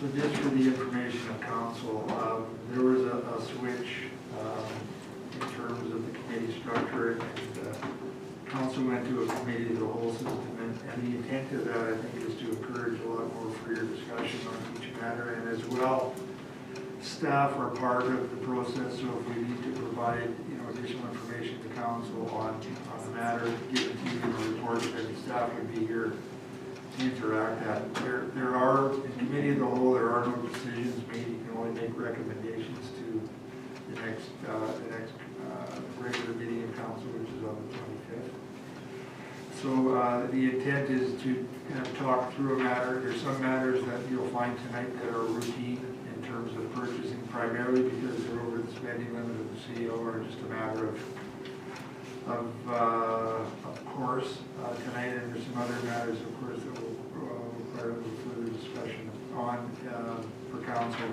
So just for the information of council, there was a switch in terms of the committee structure, and council went to a committee of the whole system, and the intent of that, I think, is to encourage a lot more freer discussion on each matter, and as well, staff are part of the process, so if we need to provide, additional information to council on the matter, given to you in a report, then staff would be here to interact at. There are, in committee of the whole, there are no decisions made. You can only make recommendations to the next regular meeting of council, which is on the 25th. So the intent is to kind of talk through a matter. There's some matters that you'll find tonight that are routine in terms of purchasing, primarily because they're over the spending limit of the CEO, or just a matter of course tonight. And there's some other matters, of course, that will require a little further discussion on for council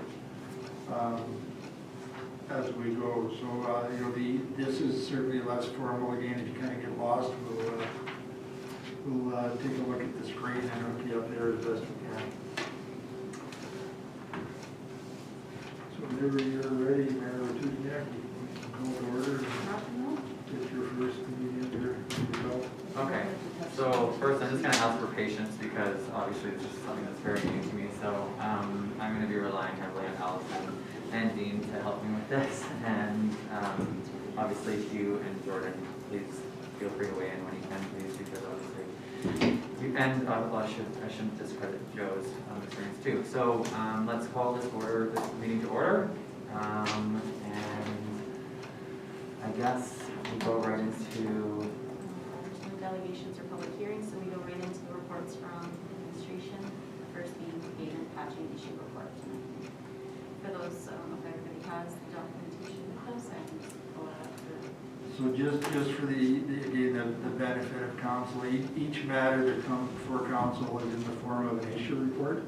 as we go. So this is certainly less formal. Again, if you kind of get lost, we'll take a look at the screen and hook you up there as best we can. So whenever you're ready, Mayor Tudiak, you can call to order and get your first meeting here. Okay, so first I'm just going to ask for patience because obviously this is something that's very new to me. So I'm going to be relying heavily on Allison and Dean to help me with this. And obviously Hugh and Jordan, please feel free to weigh in when you can, please, because obviously and I shouldn't discredit Joe's experience too. So let's call this meeting to order. And I guess we go right into delegations or public hearings, so we go right into the reports from administration. The first being the payment patching issue report. For those, I don't know if everybody has the documentation with us, I can just pull it up. So just for the benefit of council, each matter that comes before council is in the form of an issue report.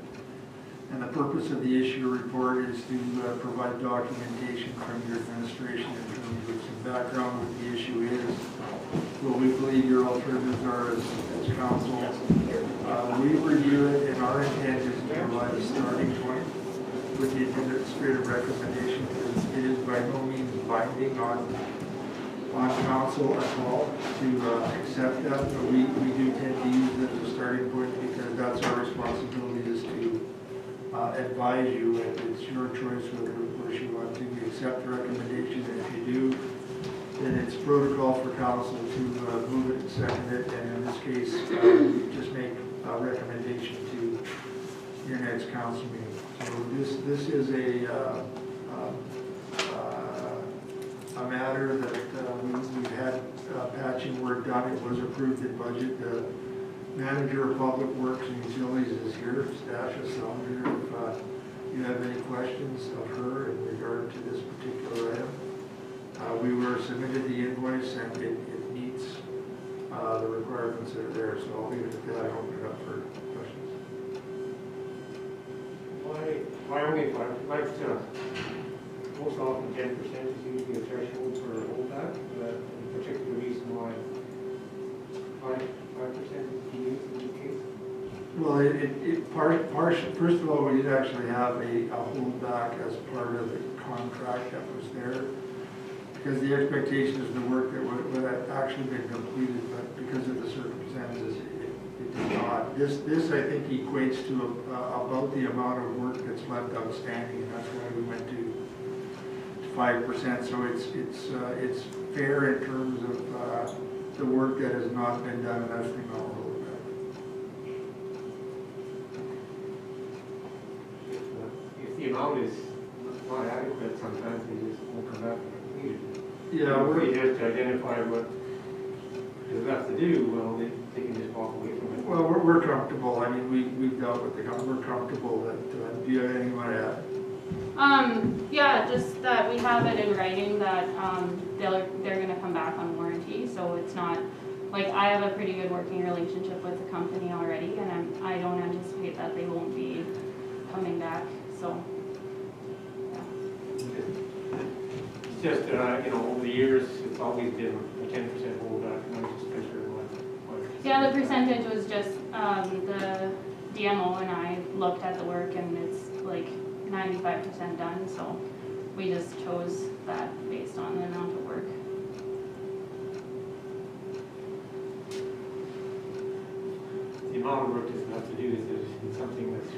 And the purpose of the issue report is to provide documentation from your administration in terms of some background what the issue is, what we believe your alternatives are as council. We review it, and our intent is to provide a starting point with the administrative recommendation. It is by no means binding on council at all to accept that, but we do tend to use it as a starting point because that's our responsibility, is to advise you, and it's your choice whether you want to accept the recommendation. And if you do, then it's protocol for council to move it and second it, and in this case, just make a recommendation to your next council meeting. So this is a matter that we've had patching work done. It was approved in budget. The manager of Public Works and Utilities is here, Stasha Salinger. If you have any questions of her in regard to this particular item. We were submitted the invoice, and it meets the requirements that are there, so I'll leave it at that. I open it up for questions. Why only 5%? Most often 10% is usually a threshold for a holdback. A particular reason why 5% is used in this case? Well, first of all, we did actually have a holdback as part of the contract that was there, because the expectation is the work that would have actually been completed, but because of the circumstances, it did not. This I think equates to about the amount of work that's left outstanding, and that's why we went to 5%. So it's fair in terms of the work that has not been done, and that's the amount we're looking at. If the amount is not adequate, sometimes they just won't come back and complete it. Yeah, if we just identify what is left to do, well, they can just walk away from it. Well, we're comfortable. I mean, we've dealt with the we're comfortable that. Do you have anything you want to add? Yeah, just that we have it in writing that they're going to come back on warranty, so it's not like I have a pretty good working relationship with the company already, and I don't anticipate that they won't be coming back. So yeah. It's just over the years it's always been a 10% holdback, and I'm just sure why. Yeah, the percentage was just the DMO and I looked at the work and it's like 95% done, so we just chose that based on the amount of work. The amount of work doesn't have to do, is it something that's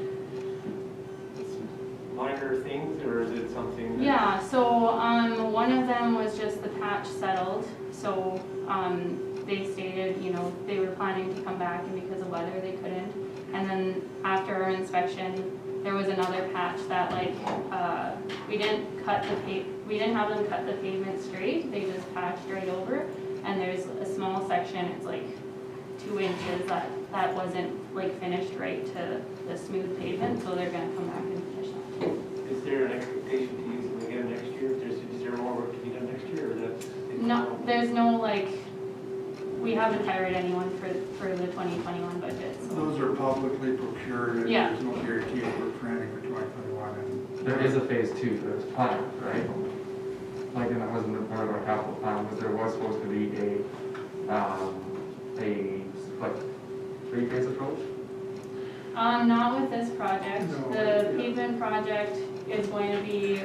minor things, or is it something that? Yeah, so one of them was just the patch settled, so they stated, you know, they were planning to come back and because of weather they couldn't. And then after our inspection, there was another patch that like, we didn't have them cut the pavement straight, they just patched right over. And there's a small section, it's like 2 inches that wasn't like finished right to the smooth pavement, so they're gonna come back and finish that. Is there an expectation to use them again next year? Is there more work to be done next year, or that's? No, there's no like, we haven't hired anyone for the 2021 budget, so. Those are publicly procured, and Yeah. there's no guarantee of work planning for 2021. And There is a phase 2 that's planned, right? Like, and that wasn't a part of our capital plan, because there was supposed to be like, 3-phase approach? Not with this project. No. The pavement project is going to be,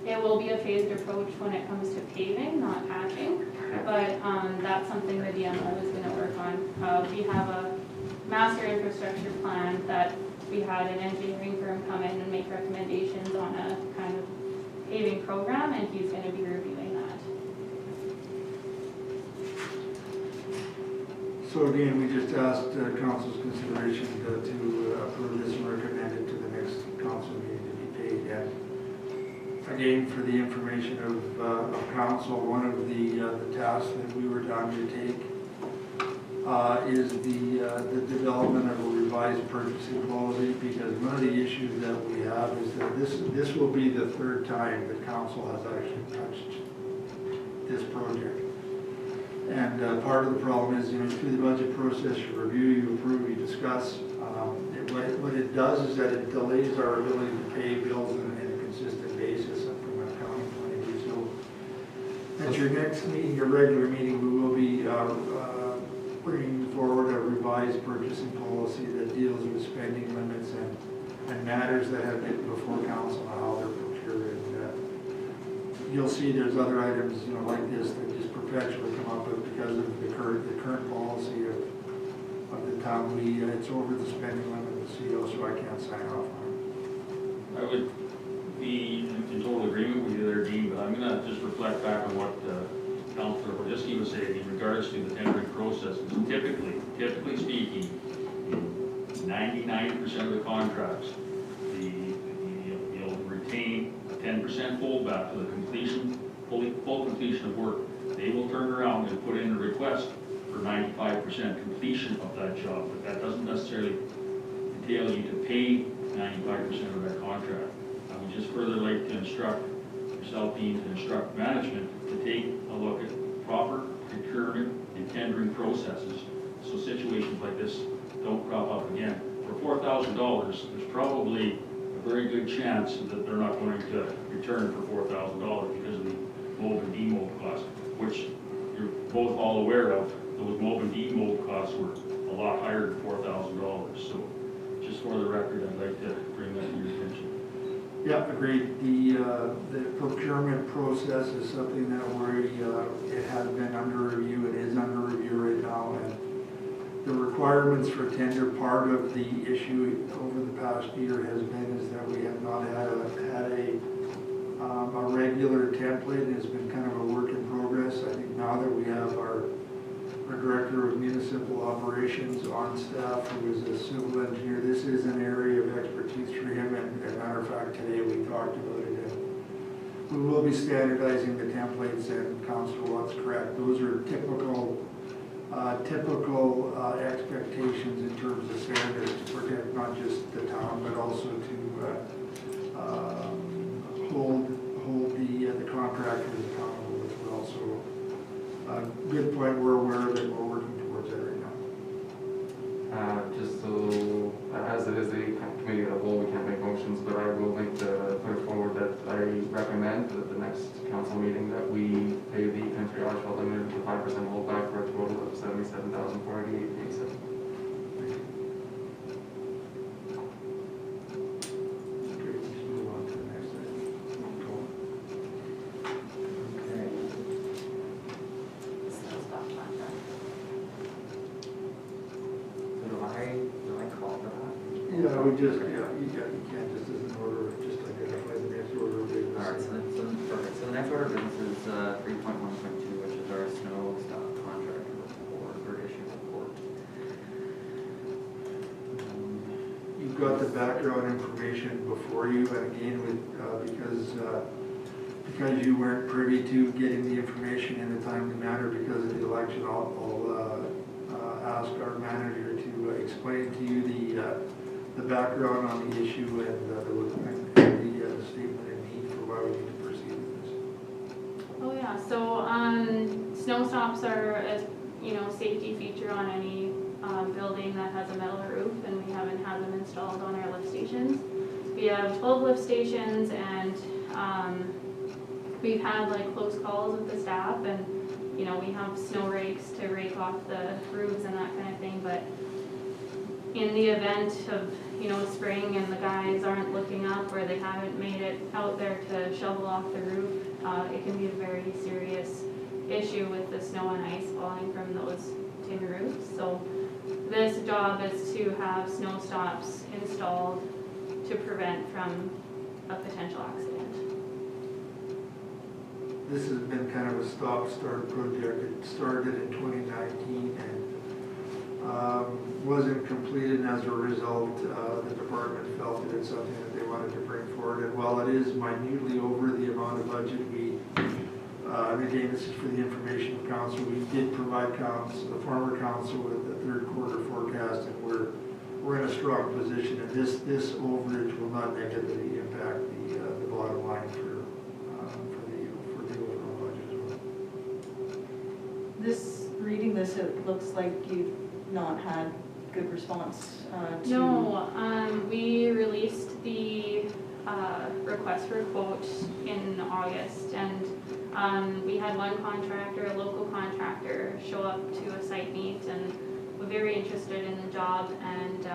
it will be a phased approach when it comes to paving, not patching. But that's something the DMO is going to work on. We have a master infrastructure plan that we had an engineering firm come in and make recommendations on a kind of paving program, and he's going to be reviewing that. So again, we just asked council's consideration to approve this and recommend it to the next council meeting to be paid. And again, for the information of council, one of the tasks that we were to undertake is the development of a revised purchasing policy, because one of the issues that we have is that this will be the 3rd time that council has actually touched this project. And part of the problem is, you know, through the budget process, you review, you approve, you discuss. What it does is that it delays our ability to pay bills on a consistent basis from an accounting point of view. So at your next meeting, your regular meeting, we will be bringing forward a revised purchasing policy that deals with spending limits and matters that have been before council and how they're procured. And you'll see there's other items, you know, like this that just perpetually come up with because of the current policy of the town. It's over the spending limit of the CO, so I can't sign off on it. I would be in total agreement with you there, Dean, but I'm gonna just reflect back on what Councilor Wojcicki was saying in regards to the tendering processes. Typically speaking, 99% of the contracts, you'll retain a 10% holdback to the full completion of work. They will turn around and put in a request for 95% completion of that job, but that doesn't necessarily entail you to pay 95% of that contract. I would just further like to instruct yourself, Dean, to instruct management to take a look at proper procurement and tendering processes so situations like this don't crop up again. For $4,000, there's probably a very good chance that they're not going to return for $4,000 because of the mold and demold costs, which you're both all aware of. Those mold and demold costs were a lot higher than $4,000. So just for the record, I'd like to bring that to your attention. Yeah, agreed. The procurement process is something that it has been under review. It is under review right now, and the requirements for tender, part of the issue over the past year has been is that we have not had a regular template. It's been kind of a work in progress. I think now that we have our Director of Municipal Operations on staff, who is a civil engineer, this is an area of expertise for him, and as a matter of fact, today we talked about it. And we will be standardizing the templates, and Councilor Watt's correct. Those are typical expectations in terms of standards to protect not just the town, but also to hold the contractors accountable as well. So good point, we're aware of it, we're working towards that right now. Just so, as it is a committee of the whole, we can't make motions, but I will like to put forward that I recommend at the next council meeting that we pay the Country Asphalt Limited the 5% holdback for a total of $77,488.87. do I call for that? Yeah, we just, you can't just as an order, just identify the next order of business. All right, perfect. So the next order of business is 3.1.2, which is our snow stop contract report, or issue report. You've got the background information before you, and again, because you weren't privy to getting the information in a timely manner because of the election, I'll ask our manager to explain to you the background on the issue and the statement of need for why we need to proceed with this. Oh yeah, so snow stops are a safety feature on any building that has a metal roof, and we haven't had them installed on our lift stations. We have 12 lift stations, and we've had like close calls with the staff, and we have snow rakes to rake off the roofs and that kind of thing. But in the event of spring and the guys aren't looking up or they haven't made it out there to shovel off the roof, it can be a very serious issue with the snow and ice falling from those tin roofs. So this job is to have snow stops installed to prevent from a potential accident. This has been kind of a stop-start project. It started in 2019 and wasn't completed, and as a result, the department felt that it's something that they wanted to bring forward. And while it is minutely over the amount of budget and again, this is for the information of council, we did provide the former council with the third quarter forecast, and we're in a strong position, and this overage will not negatively impact the bottom line for the overall budget as well. Reading this, it looks like you've not had good response to... No, we released the request for a quote in August, and we had one contractor, a local contractor, show up to a site meet and was very interested in the job, and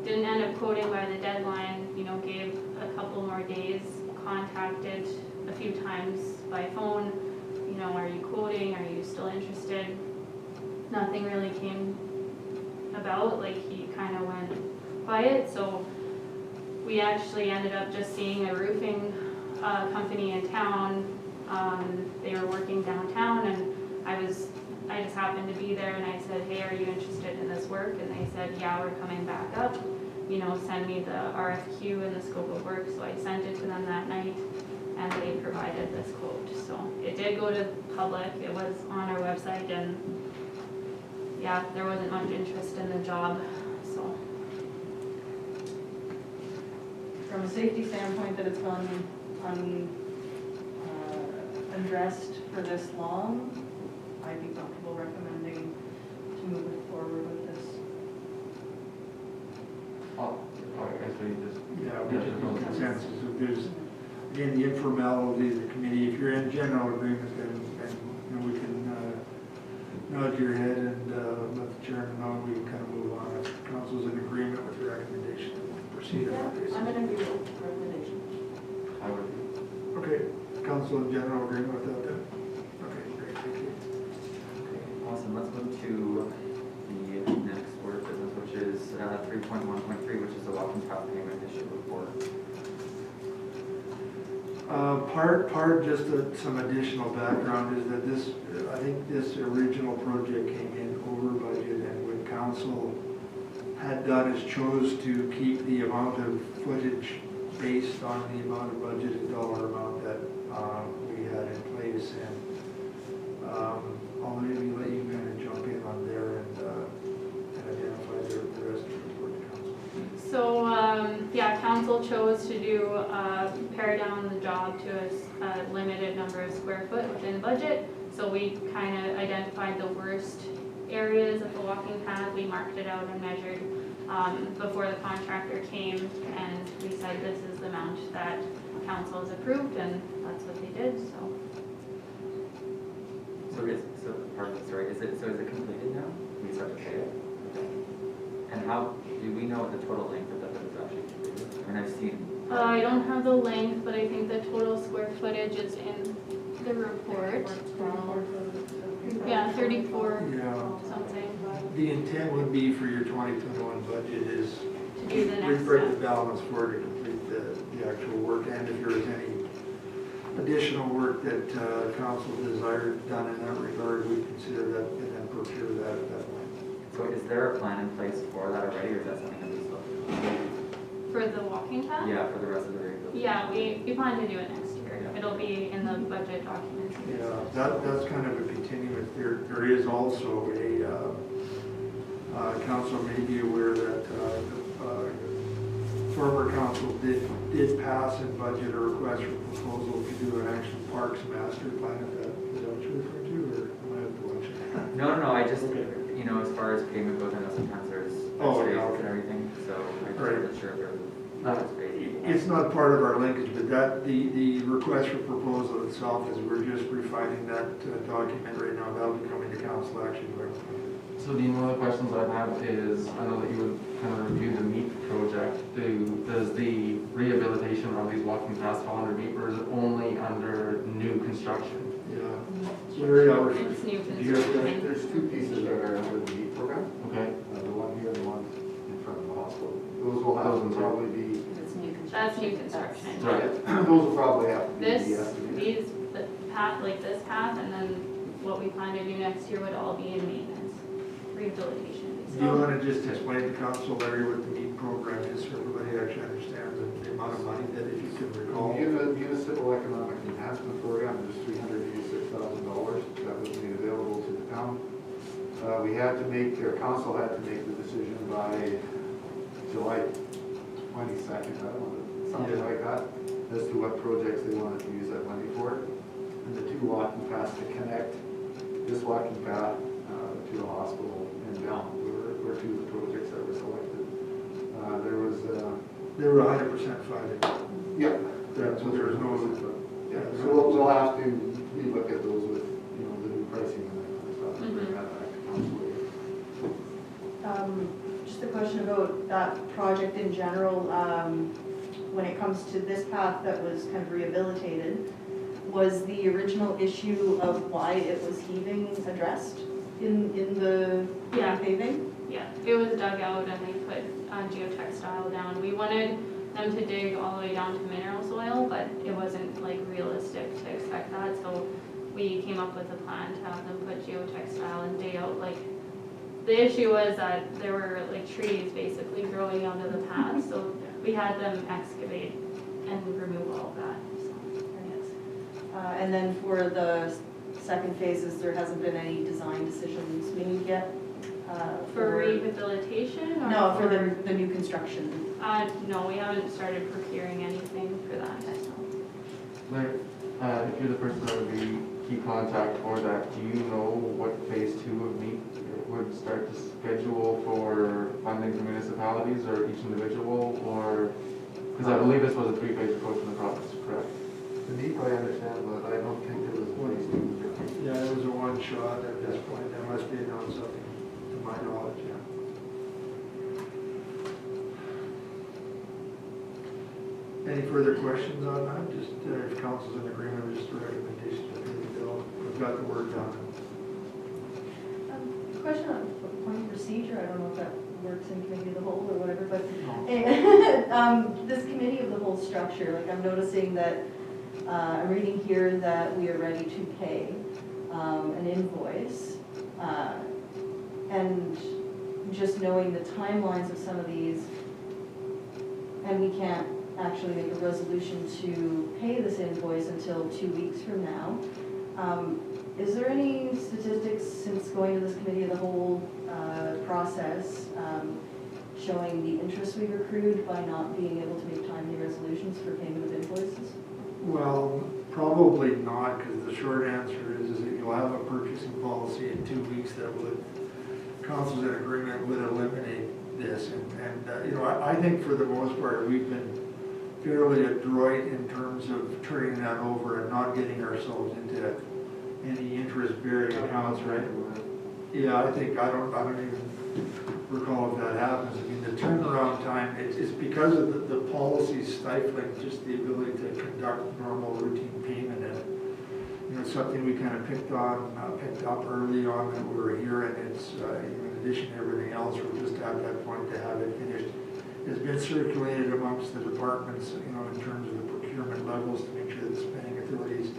didn't end up quoting by the deadline, gave a couple more days, contacted a few times by phone, are you quoting, are you still interested? Nothing really came about, like he kind of went quiet, so we actually ended up just seeing a roofing company in town. They were working downtown, and I just happened to be there, and I said, hey, are you interested in this work? And they said, yeah, we're coming back up, send me the RFQ and the scope of work. So I sent it to them that night, and they provided this quote. So it did go to public, it was on our website, and yeah, there wasn't much interest in the job, so. From a safety standpoint, that it's gone unaddressed for this long, I'd be comfortable recommending to move it forward with this. Actually, just... Yeah, we just know consensus. If there's, again, the informality of the committee, if you're in general agreement, then we can nod your head and let the chairman know, we can kind of move on. If council's in agreement with the recommendation, we'll proceed on that basis. I'm in agreement with the recommendation. I would be. Okay, council in general agreement with that then? Okay, great, thank you. Okay, awesome. Let's move to the next order of business, which is 3.1.3, which is the walking path payment issue report. Part just some additional background is that I think this original project came in over budget, and what council had done is chose to keep the amount of footage based on the amount of budgeted dollar amount that we had in place. And I'll maybe let you kind of jump in on there and identify the rest of the report to council. So, yeah, council chose to pare down the job to a limited number of square foot within budget. So we kind of identified the worst areas of the walking path. We marked it out and measured before the contractor came, and we said this is the amount that council has approved, and that's what they did, so. So part of the story, is it completed now? We start to pay it? Okay. And how, do we know what the total length of that is actually completed? I mean, I've seen. I don't have the length, but I think the total square footage is in the report. Yeah, 34 Yeah. something. The intent would be for your 2021 budget is To do the next break the step. balance for to complete the actual work, and if there is any additional work that council desired done in that regard, we consider that and then procure that at that point. So is there a plan in place for that already, or is that something that we still? For the walking path? Yeah, for the rest of the rehabilitation? Yeah, we plan to do it next year. Yeah. It'll be in the budget documents. Yeah, that's kind of a continuous. There is also council may be aware that former council did pass and budget a request for proposal to do an action parks master plan. Is that what you're referring to, or am I out to lunch? No, I just, Okay. you know, as far as payment goes, I know sometimes there's Oh, yeah, phases okay. and everything, so I just Right. wasn't sure if there was space. It's not part of our linkage, but the request for proposal itself is we're just refining that document right now. That'll be coming to council action. So Dean, one of the questions I have is, I know that you would kind of review the MEEP project. Does the rehabilitation of these walking paths fall under MEEP, or is it only under new construction? Yeah. Larry, I'll refer- It's new do you have that? construction. There's two pieces that are under the meat program, Okay, the one here and the one in front of the hospital. Those will have to probably be, It's new construction. That's new construction. right. those will probably have to be This, estimated. these, the path, like this path, and then what we plan to do next year would all be in maintenance, rehabilitation. Do you want to just explain to council, Larry, what the MEEP program is, so everybody actually understands the amount of money that, if you can recall? Municipal Economic Enhancement Program, there's $386,000 that was made available to the town. We had to make, or council had to make the decision by July 22nd, I don't know, something like that, as to what projects they wanted to use that money for. And the two walking paths to connect this walking path to the hospital and down were two of the projects that were selected. They were 100% funded. Yeah. So there was no, Yeah, so we'll have to relook at those with, the new pricing and that kind of stuff, and bring that back to council. Just a question about that project in general. When it comes to this path that was kind of rehabilitated, was the original issue of why it was heaving addressed in the Yeah. paving? Yeah, it was dug out and they put geotextile down. We wanted them to dig all the way down to mineral soil, but it wasn't like realistic to expect that, so we came up with a plan to have them put geotextile and dig out, like, the issue was that there were like trees basically growing out of the path, so we had them excavate and remove all of that, so, yes. And then for the second phases, there hasn't been any design decisions made yet? For rehabilitation or? No, for the new construction. No, we haven't started procuring anything for that, so. Larry, if you're the person that would be key contact for that, do you know what phase 2 of MEEP would start to schedule for funding to municipalities or each individual, or, because I believe this was a 3-phase approach in the process, correct? The NEEP, I understand, but I don't think there was a phase two. yeah, it was a one shot at this point. There must be announced something, to my knowledge, yeah. Any further questions on that? Just if council's in agreement, just a recommendation to pay the bill. We've got the work done. Question on point of procedure, I don't know if that works in committee of the whole or whatever, but this committee of the whole structure, like I'm noticing that, I'm reading here that we are ready to pay an invoice. And just knowing the timelines of some of these, and we can't actually make a resolution to pay this invoice until 2 weeks from now. Is there any statistics since going to this committee of the whole process showing the interest we've accrued by not being able to make timely resolutions for payment of invoices? Well, probably not, because the short answer is that you'll have a purchasing policy in 2 weeks that would, council's in agreement would eliminate this. And I think for the most part, we've been fairly adroit in terms of turning that over and not getting ourselves into any interest-bearing accounts, right? Yeah, I think, I don't even recall if that happens. I mean, the turnaround time, it's because of the policy stifling just the ability to conduct normal routine payment. And, something we kind of picked up early on that we were here, and it's addition to everything else, we're just at that point to have it finished. It's been circulated amongst the departments, you know, in terms of the procurement levels to make sure that the spending authorities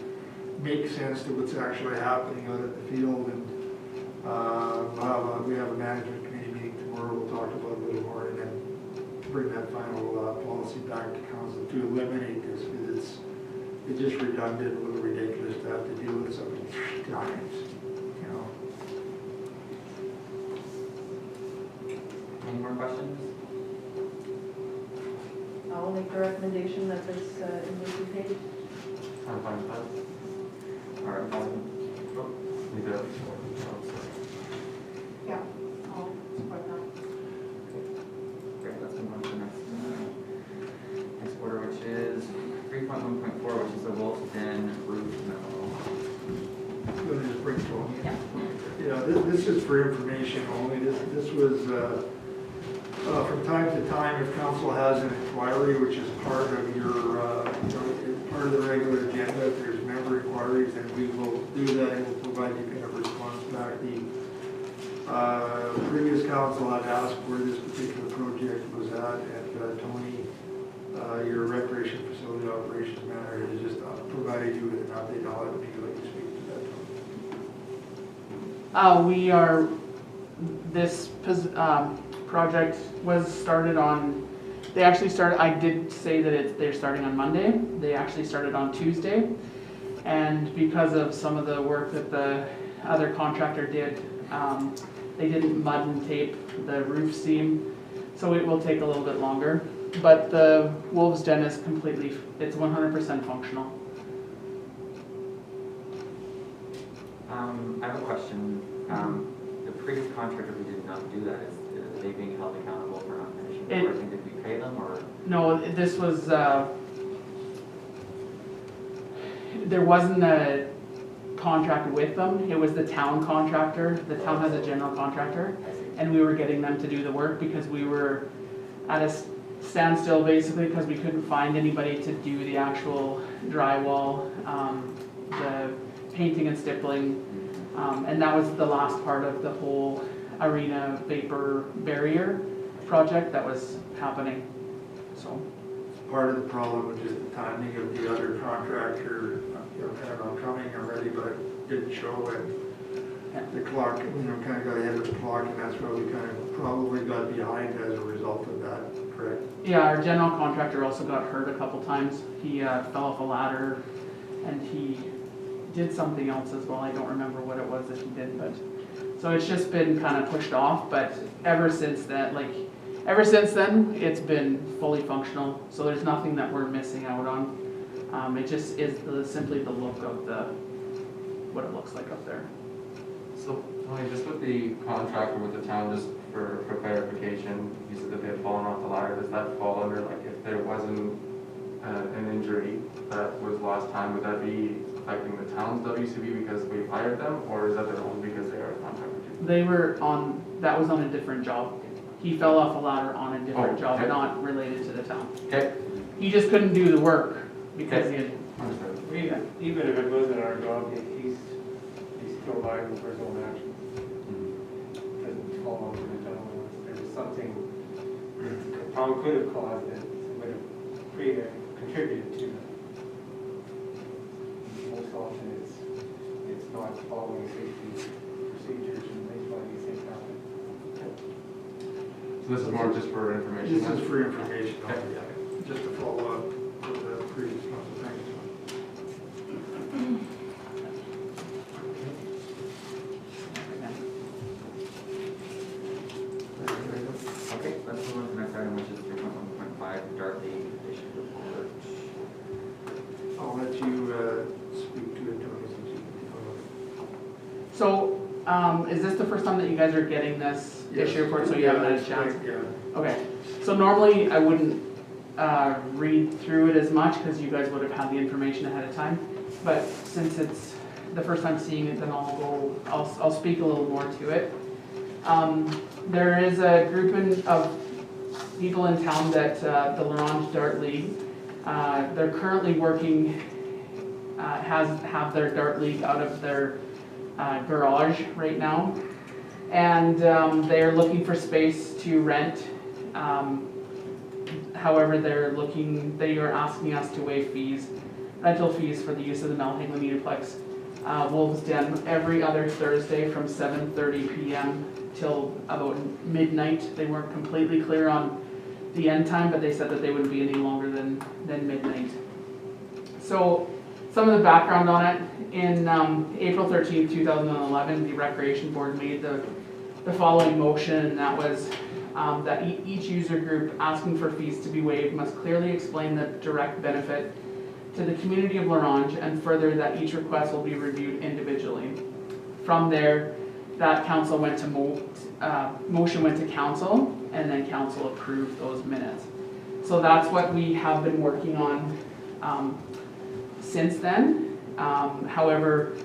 make sense to what's actually happening out at the field. And we have a management committee meeting tomorrow. We'll talk about it a little more and then bring that final policy back to council to eliminate this, because it's just redundant, a little ridiculous to have to deal with something 3 times, you know. Any more questions? I'll make the recommendation that this invoice be paid. I'm fine with that. All right, You do. Yeah, I'll support that. great, let's move on to the next order, which is 3.1.4, which is the Wolf's Den roof memo. Let me just bring Tony. Yeah. Yeah, this is for information only. This was, from time to time, if council has an inquiry, which is part of your, part of the regular agenda, if there's member inquiries, then we will do that and we'll provide you kind of response back. The previous council had asked where this particular project was at, and Tony, your recreation facility operations manager, has just provided you with an update. I'll let you speak to that, Tony. This project was started on, they actually started, I did say that they're starting on Monday. They actually started on Tuesday. And because of some of the work that the other contractor did, they didn't mud and tape the roof seam, so it will take a little bit longer. But the Wolf's Den is completely, it's 100% functional. I have a question. The previous contractor who did not do that, is they being held accountable for not finishing the work? And did we pay them, or? No, this was, there wasn't a contract with them. It was the town contractor. The town has a general contractor, and we were getting them to do the work because we were at a standstill basically because we couldn't find anybody to do the actual drywall, the painting and stippling, and that was the last part of the whole arena vapor barrier project that was happening. So Part of the problem was just the timing of the other contractor, kind of coming already, but didn't show it. The clock, kind of got ahead of the clock, and that's why we kind of probably got behind as a result of that, correct? yeah, our general contractor also got hurt a couple times. He fell off a ladder and he did something else as well. I don't remember what it was that he did, but so it's just been kind of pushed off. But ever since then, it's been fully functional. So there's nothing that we're missing out on. It just is simply the look of what it looks like up there. So, Tony, just with the contractor with the town, just for clarification, you said that they had fallen off the ladder. Does that fall under, like, if there wasn't an injury that was last time, would that be affecting the town's WCB because we hired them, or is that their own because they are a contractor too? They were on, that was on a different job. He fell off a ladder on a different job, okay. not related to the town. Okay. He just couldn't do the work because he had, Understood. Even if it wasn't our job, he's still liable for his own actions. Doesn't fall under the town. There was something the town could have caused that would have contributed to it. Most often it's not following safety procedures and things why these things happen. So this is more just for information? This then? is for information, just to follow up with the previous council. Thank you. Okay, let's move on to the next item, which is 3.1.5, Dart League Edition Report. I'll let you speak to it, Tony, since you can. so, is this the first time that you guys are getting this issue report, so you haven't had a chance? Yeah. Okay, so normally I wouldn't read through it as much because you guys would have had the information ahead of time. But since it's the first time seeing it, then I'll speak a little more to it. There is a group of people in town that the L'Orange Dart League. They're currently working, have their Dart League out of their garage right now. And they are looking for space to rent. However, they are asking us to waive rental fees for the use of the Mel Hagler Metroplex Wolves Den every other Thursday from 7:30 p.m. till about midnight. They weren't completely clear on the end time, but they said that they wouldn't be any longer than midnight. So some of the background on it, in April 13, 2011, the Recreation Board made the following motion, and that was that each user group asking for fees to be waived must clearly explain the direct benefit to the community of La Ronge, and further that each request will be reviewed individually. From there, that council went to motion went to council, and then council approved those minutes. So that's what we have been working on since then. However,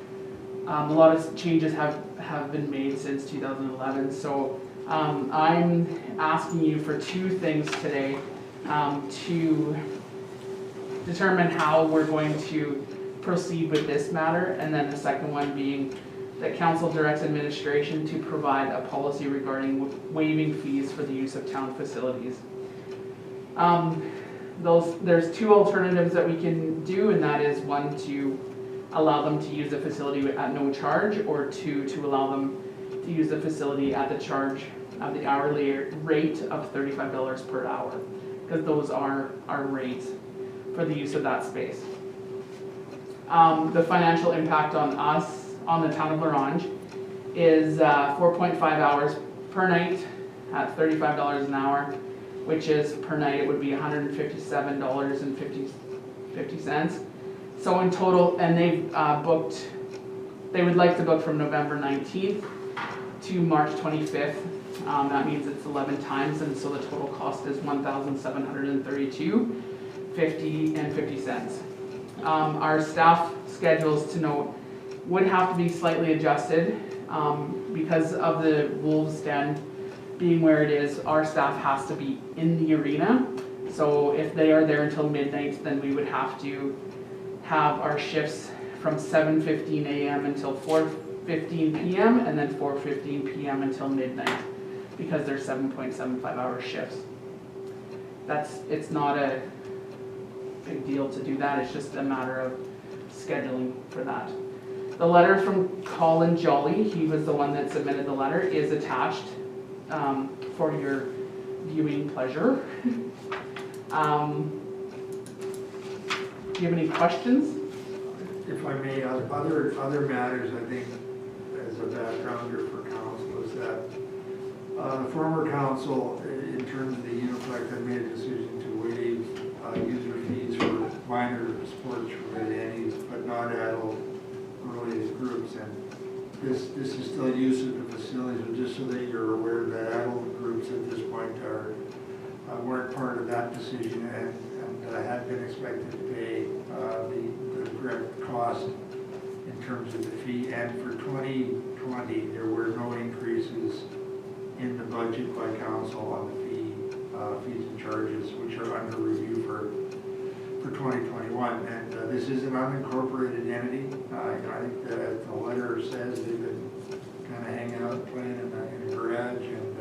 a lot of changes have been made since 2011. So I'm asking you for two things today to determine how we're going to proceed with this matter, and then the second one being that council directs administration to provide a policy regarding waiving fees for the use of town facilities. There's two alternatives that we can do, and that is one, to allow them to use the facility at no charge, or two, to allow them to use the facility at the charge of the hourly rate of $35 per hour, because those are our rates for the use of that space. The financial impact on us, on the town of La Ronge, is 4.5 hours per night at $35 an hour, which is per night it would be $157.50. So in total, and they would like to book from November 19th to March 25th. That means it's 11 times, and so the total cost is $1,732.50. Our staff schedules, to note, would have to be slightly adjusted because of the Wolves Den being where it is. Our staff has to be in the arena, so if they are there until midnight, then we would have to have our shifts from 7:15 a.m. until 4:15 p.m. and then 4:15 p.m. until midnight, because they're 7.75 hour shifts. It's not a big deal to do that, it's just a matter of scheduling for that. The letter from Colin Jolly, he was the one that submitted the letter, is attached for your viewing pleasure. Do you have any questions? If I may, other matters, I think, as a backgrounder for council, is that the former council, in terms of the Uniplex, had made a decision to waive user fees for minor sports related entities, but not adult related groups. And this is still use of the facilities, but just so that you're aware that adult groups at this point weren't part of that decision, and had been expected to pay the direct cost in terms of the fee. And for 2020, there were no increases in the budget by council on the fees and charges, which are under review for 2021. And this is an unincorporated entity. I think that the letter says they've been kind of hanging out, playing in a garage, and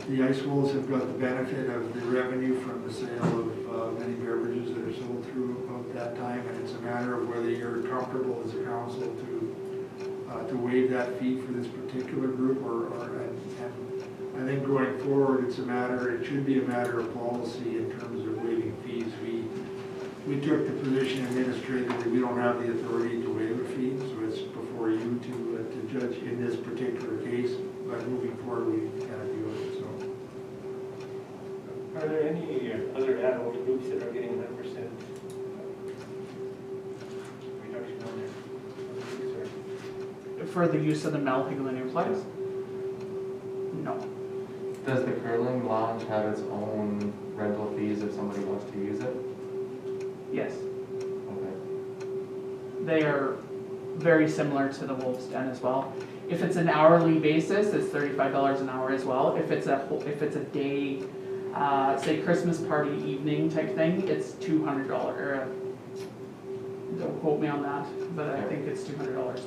the Ice Wolves have got the benefit of the revenue from the sale of many beverages that are sold through about that time, and it's a matter of whether you're comfortable as a council to waive that fee for this particular group, and I think going forward, it should be a matter of policy in terms of waiving fees. We took the position administratively, we don't have the authority to waive a fee, so it's before you to judge in this particular case, but moving forward, we kind of do it, so. Are there any other adult groups that are getting 100% reduction on their fees? For the use of the Mel Hagler Metroplex? No. Does the curling lounge have its own rental fees if somebody wants to use it? Yes. Okay. They are very similar to the Wolves Den as well. If it's an hourly basis, it's $35 an hour as well. If it's a day, say Christmas party evening type thing, it's $200. Don't quote me on that, but I think it's $200.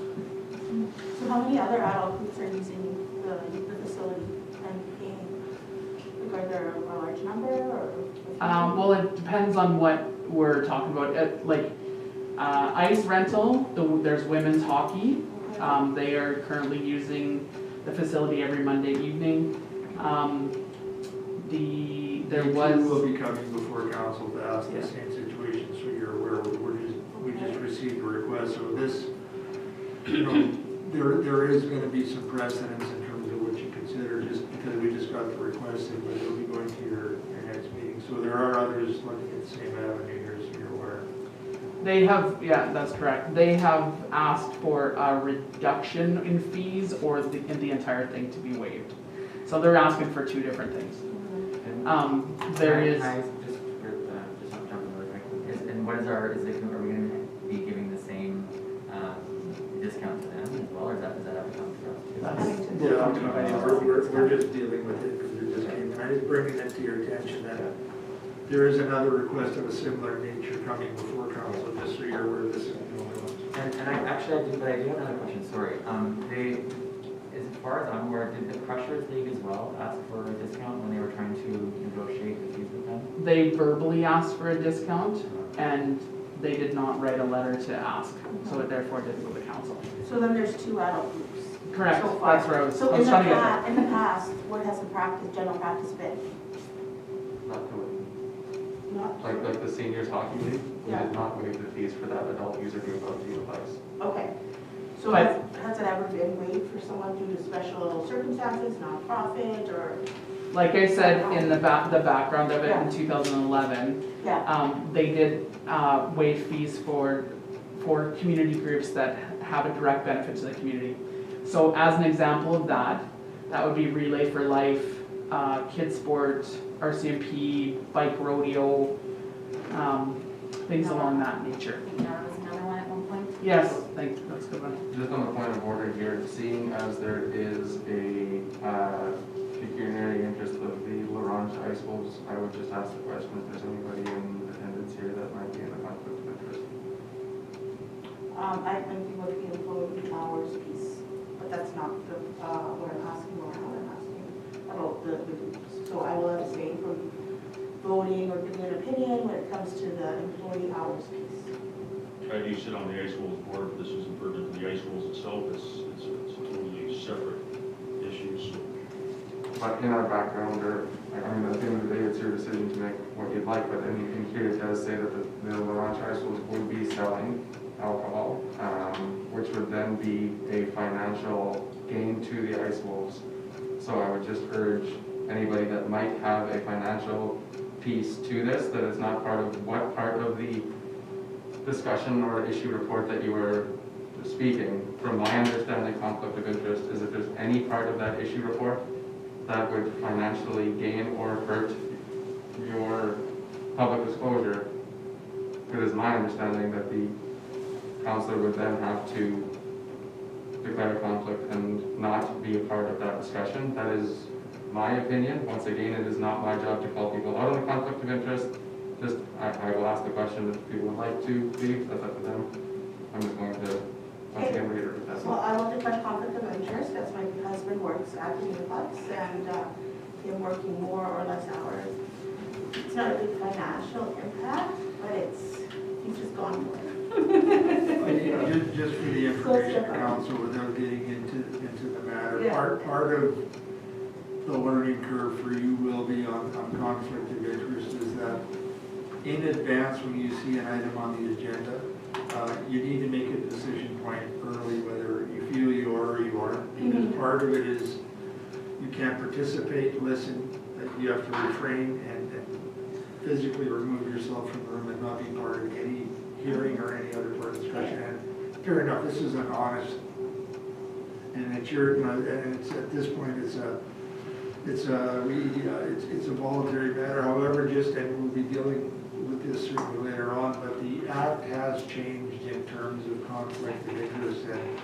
So how many other adult groups are using the facility and paying? Like, are there a large number or? Well, it depends on what we're talking about. Ice rental, there's women's hockey. They are currently using the facility every Monday evening. There We was, will be coming before council to ask the Yeah. same situation, so you're aware, we just received a request, so this, there is gonna be some precedence in terms of what you consider, just because we just got the request, and it'll be going to your next meeting, so there are others looking at the same avenue here, so you're aware. they have, yeah, that's correct. They have asked for a reduction in fees or the entire thing to be waived. So they're asking for two different things. There is. Can I just jump in really quick? And what is are we gonna be giving the same, discount to them as well, or is that have to come through us? Yeah, we're just dealing with it, because it just came, and I just bringing it to your attention that there is another request of a similar nature coming before council, just so you're aware this is the only one. And I do have another question, sorry. As far as I'm aware, did the Crushers League as well ask for a discount when they were trying to negotiate the fees with them? They verbally asked for a discount and they did not write a letter to ask, so it therefore didn't go to council. So then there's two adult groups. Correct, So far. that's where I was So trying to get there. in the past, what has the practice, general practice been? Not to, Not, like the seniors hockey league, we Yeah. did not waive the fees for that adult user group of the device. okay. So But- has it ever been waived for someone due to special circumstances, nonprofit, or, Like I said in the background of it in Yeah. 2011, yeah, they did waive fees for community groups that have a direct benefit to the community. So as an example of that, that would be Relay for Life, Kids Sport, RCMP, Bike Rodeo, things along that nature. There was another one at one point. Yes, thanks, that's a good one. Just on the point of order here, seeing as there is a pecuniary interest of the Laurent Ice Wolves, I would just ask the question if there's anybody in attendance here that might be in a conflict of interest. I'm thinking of the employee hours piece, but that's not the, what I'm asking, or how I'm asking about the groups. So I will abstain from voting or giving an opinion when it comes to the employee hours piece. I do sit on the Ice Wolves board, but this isn't pertinent to the Ice Wolves itself, it's a totally separate issue, so. But in our background, or, I mean, at the end of the day, it's your decision to make what you'd like, but in here it does say that the Laurent Ice Wolves would be selling alcohol, which would then be a financial gain to the Ice Wolves. So I would just urge anybody that might have a financial piece to this, that is not part of what part of the discussion or issue report that you were speaking. From my understanding, conflict of interest is if there's any part of that issue report that would financially gain or hurt your public disclosure, it is my understanding that the counselor would then have to declare a conflict and not be a part of that discussion. That is my opinion. Once again, it is not my job to call people out on the conflict of interest. Just, I will ask the question if people would like to leave, that's up to them. I'm just going to, once again, reiterate that. Well, I won't declare conflict of interest, that's my husband works at the Uniplex, and him working more or less hours. It's not a big financial impact, but he's just gone for it. Just for the information, council, without getting into the matter, Yeah. part of the learning curve for you will be on conflict of interest is that in advance, when you see an item on the agenda, you need to make a decision point early whether you feel you are or you aren't. Because part of it is you can't participate, listen, that you have to refrain and physically remove yourself from the room and not be part of any hearing or any other part of discussion. And fair enough, this is an honest, and it's your, and it's at this point, it's a voluntary matter. However, and we'll be dealing with this certainly later on, but the act has changed in terms of conflict of interest, and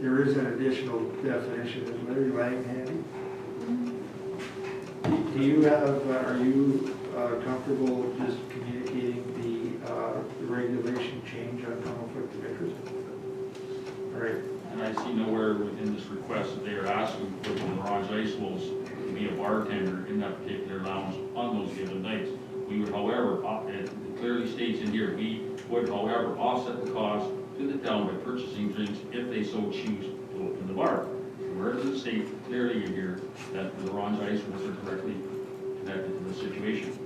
there is an additional definition. Is Larry Lang handy? Do you have, are you comfortable just communicating the regulation change on conflict of interest? All right. And I see nowhere within this request that they are asking for the Orange Ice Wolves to be a bartender in that particular lounge on those given nights. We would, however, it clearly states in here, we would, however, offset the cost to the town by purchasing drinks if they so choose to open the bar. Where does it state clearly in here that the Orange Ice Wolves are directly connected to the situation?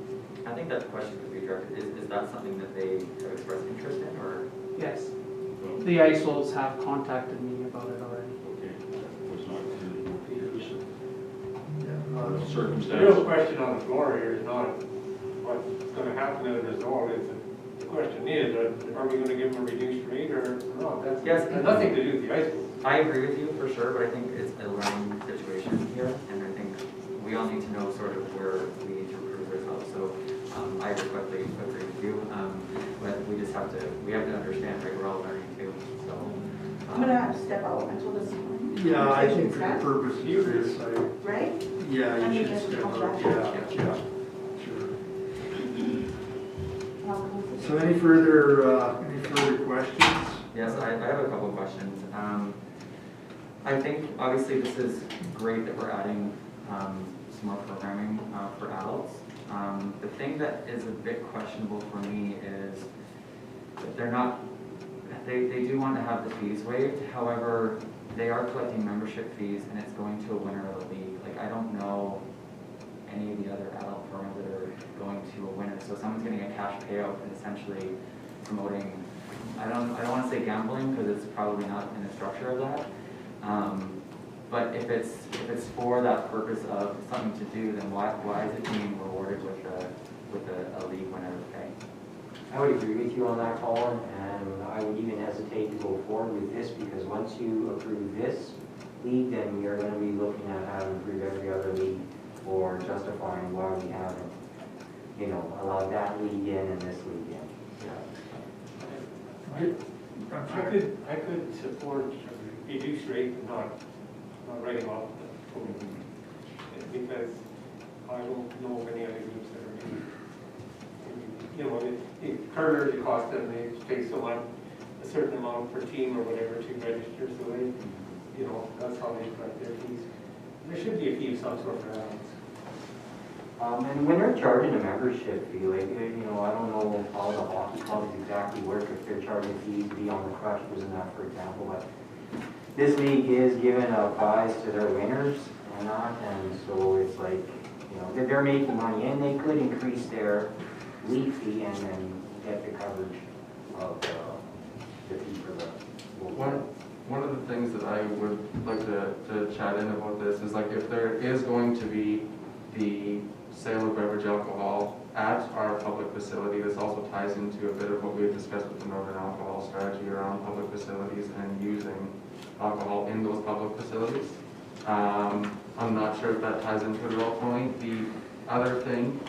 I think that question could be directed, is that something that they have expressed interest in, or? Yes, Well, the Ice Wolves have contacted me about it already. okay, that was not clearly noted. Yeah, The real Circumstance. question on the floor here is not what's gonna happen as a result, it's, the question is, are we gonna give them a reduced rate or not? That's, Yes. has nothing to do with the ice cream. I agree with you for sure, but I think it's a learning situation here, and I think we all need to know sort of where we need to improve ourselves. So I respectfully agree with you, but we just have to understand, right, we're all learning too, so. I'm gonna have to step out until this. Yeah, I think for the conversation's purpose of this, had, Right? yeah, And you you should guys step come up, back. yeah, sure. I'll come with So any further questions? Yes, I have a couple of questions. I think obviously this is great that we're adding some more programming for adults. The thing that is a bit questionable for me is that they're not, they do want to have the fees waived, however, they are collecting membership fees and it's going to a winner of the league. Like, I don't know any of the other adult programs that are going to a winner. So someone's getting a cash payout and essentially promoting, I don't want to say gambling because it's probably not in the structure of that. But if it's for that purpose of something to do, then why is it being rewarded with a league winner pay? I would agree with you on that, Colin, and I would even hesitate to go forward with this because once you approve this league, then we are going to be looking at how to improve every other league or justifying why we haven't, allowed that league in and this league in. I could support a reduced rate, and not writing off the program. Because I don't know of any other groups that are doing, Carter, it costs them, they pay so much, a certain amount per team or whatever to register, so they, that's how they collect their fees. There should be a fee of some sort for adults. And when they're charging a membership fee, like, I don't know how the hockey clubs exactly work, if they're charging fees to be on the crutches and that, for example, but this league is giving a prize to their winners and not, and so it's like, that they're making money, and they could increase their league fee and then get the coverage of the fee for the. One of the things that I would like to chat in about this is like if there is going to be the sale of beverage alcohol at our public facility, this also ties into a bit of what we had discussed with the Northern Alcohol Strategy around public facilities and using alcohol in those public facilities. I'm not sure if that ties into it at all, Tony. The other thing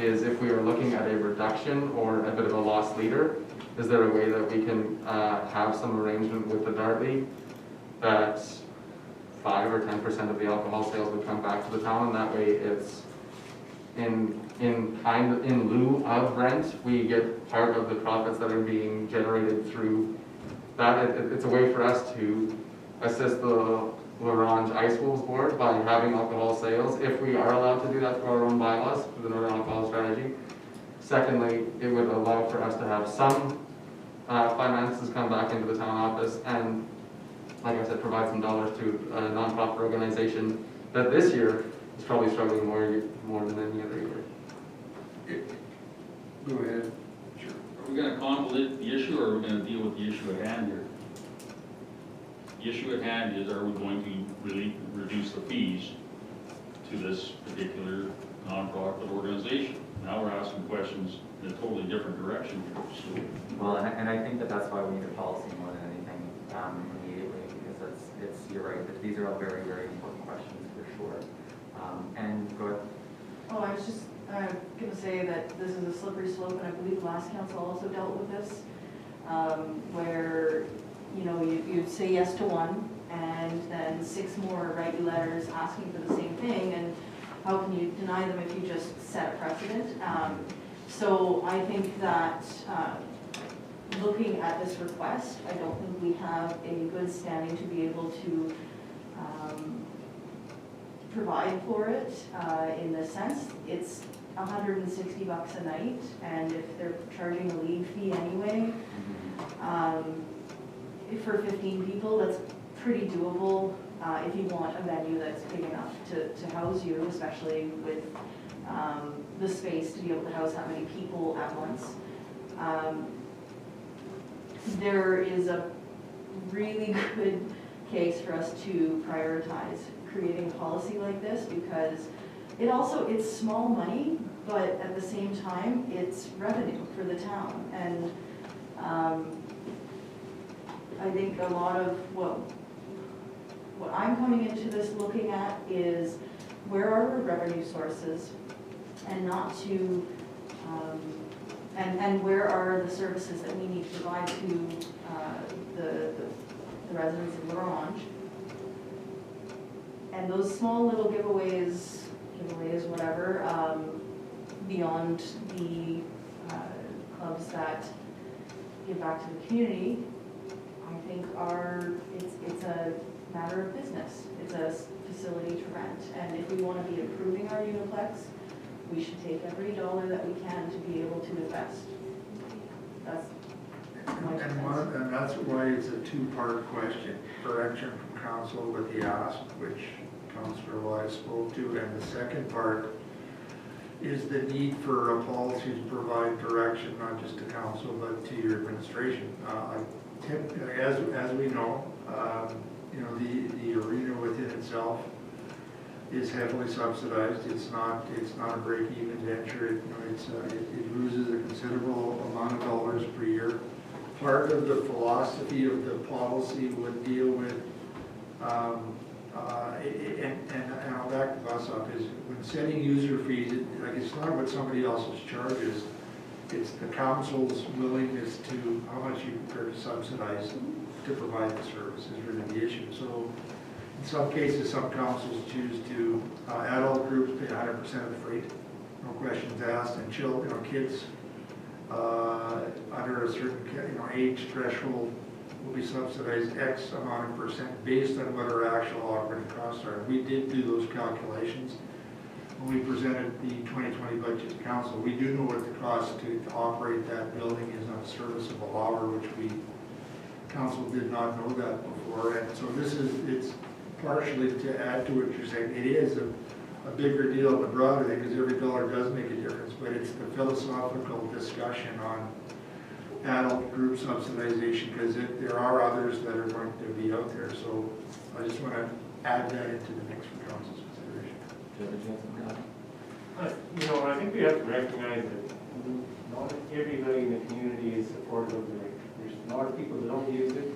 is if we are looking at a reduction or a bit of a loss leader, is there a way that we can have some arrangement with the Dart League that 5 or 10% of the alcohol sales would come back to the town, and that way it's in lieu of rent, we get part of the profits that are being generated through that. It's a way for us to assist the L'Orange Ice Wolves Board by having alcohol sales, if we are allowed to do that through our own bylaws, through the Northern Alcohol Strategy. Secondly, it would allow for us to have some finances come back into the town office and, like I said, provide some dollars to a nonprofit organization that this year is probably struggling more than any other year. Go ahead. Are we going to convolute the issue, or are we going to deal with the issue at hand here? The issue at hand is, are we going to really reduce the fees to this particular nonprofit organization? Now we're asking questions in a totally different direction here. So, Well, and I think that's why we need a policy more than anything immediately, because you're right, that these are all very, very important questions for sure. And go ahead. Oh, I was just going to say that this is a slippery slope, and I believe the last council also dealt with this, where, you'd say yes to one, and then 6 more write you letters asking for the same thing, and how can you deny them if you just set a precedent? So I think that looking at this request, I don't think we have a good standing to be able to provide for it in this sense. It's $160 a night, and if they're charging a league fee anyway, for 15 people, that's pretty doable if you want a venue that's big enough to house you, especially with the space to be able to house that many people at once. There is a really good case for us to prioritize creating a policy like this, because it's small money, but at the same time, it's revenue for the town. And I think a lot of what I'm coming into this looking at is where are our revenue sources, and not to, and where are the services that we need to provide to the residents of La Ronge. And those small little giveaways, whatever, beyond the clubs that give back to the community, I think it's a matter of business. It's a facility to rent. And if we want to be improving our Uniplex, we should take every dollar that we can to be able to invest. That's my And that's why it's a two-part question. Direction from council with the ask, which Councillor Wise spoke to, and the second part is the need for a policy to provide direction, not just to council, but to your administration. As we know, the arena within itself is heavily subsidized. It's not a break-even venture. It loses a considerable amount of dollars per year. Part of the philosophy of the policy would deal with, and I'll back the bus up, is when setting user fees, it's not what somebody else's charges, it's the council's willingness to, how much you prepare to subsidize to provide the service is really the issue. So in some cases, some councils choose to, adult groups pay 100% of the freight, no questions asked, and kids under a certain age threshold will be subsidized X amount of percent based on what our actual operating costs are. We did do those calculations when we presented the 2020 budget to council. We do know what the cost to operate that building is on a serviceable hour, which council did not know that before. And so it's partially to add to what you're saying. It is a bigger deal, but broader thing, because every dollar does make a difference, but it's the philosophical discussion on adult group subsidization, because there are others that are going to be out there. So I just want to add that into the mix for council's consideration. I think we have to recognize that not everybody in the community is supportive of the rate. There's a lot of people that don't use it.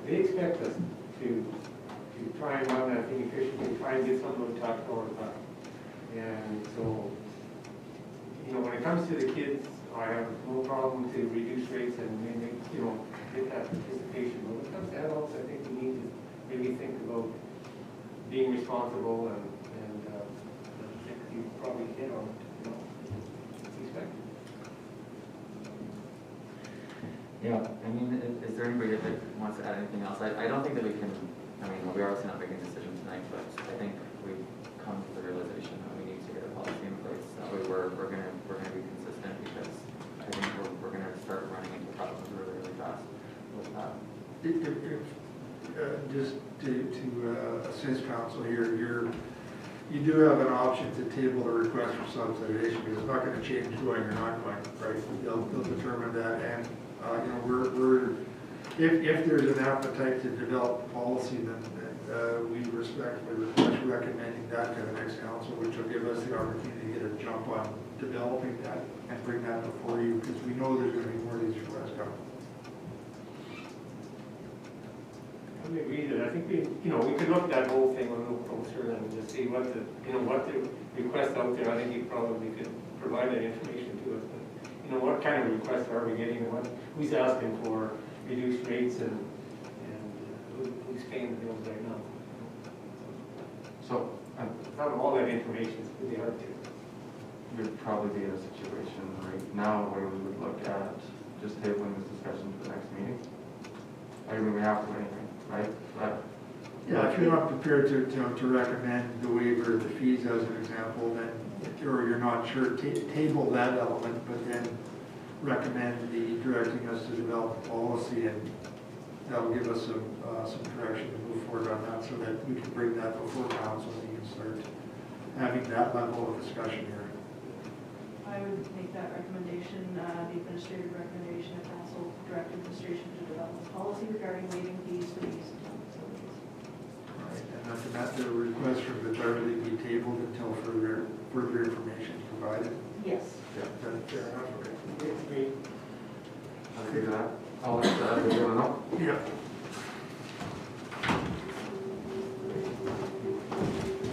They expect us to try and run that thing efficiently, try and get some of the tax dollars back. And so, when it comes to the kids, I have no problem to reduce rates and maybe, get that participation. But when it comes to adults, I think we need to really think about being responsible, and I think you probably hit on it, expected. Yeah, is there anybody that wants to add anything else? I don't think that we can, we're obviously not making a decision tonight, but I think we've come to the realization that we need to get a policy in place. That way we're gonna be consistent, because I think we're gonna start running into problems really, really fast with that. Just to assist council here, you do have an option to table the request for subsidization, because it's not going to change going or not going, right? They'll determine that, and if there's an appetite to develop policy, then we respectfully request recommending that to the next council, which will give us the opportunity to get a jump on developing that and bring that before you, because we know there's going to be more of these requests coming. I agree that I think we could look at that whole thing a little closer and just see what the requests out there. I think you probably could provide that information to us. But, what kind of requests are we getting? Who's asking for reduced rates, and who's paying the bills right now? So, Without all that information, it's pretty hard to. we'd probably be in a situation right now where we would look at just tabling this discussion to the next meeting? I mean, we have to do anything, right? Yeah, if you're not prepared to recommend the waiver of the fees as an example, then, or you're not sure, table that element, but then recommend the directing us to develop a policy, and that'll give us some direction to move forward on that, so that we can bring that before council and you can start having that level of discussion here. I would make that recommendation, the administrative recommendation of council, direct administration to develop a policy regarding waiving fees for the use of town facilities. All right, and after that, the request from the Beverly be tabled until further information is provided. Yes. Yeah, that's fair enough, okay. I'll figure that. I'll let the dealer know. Yeah.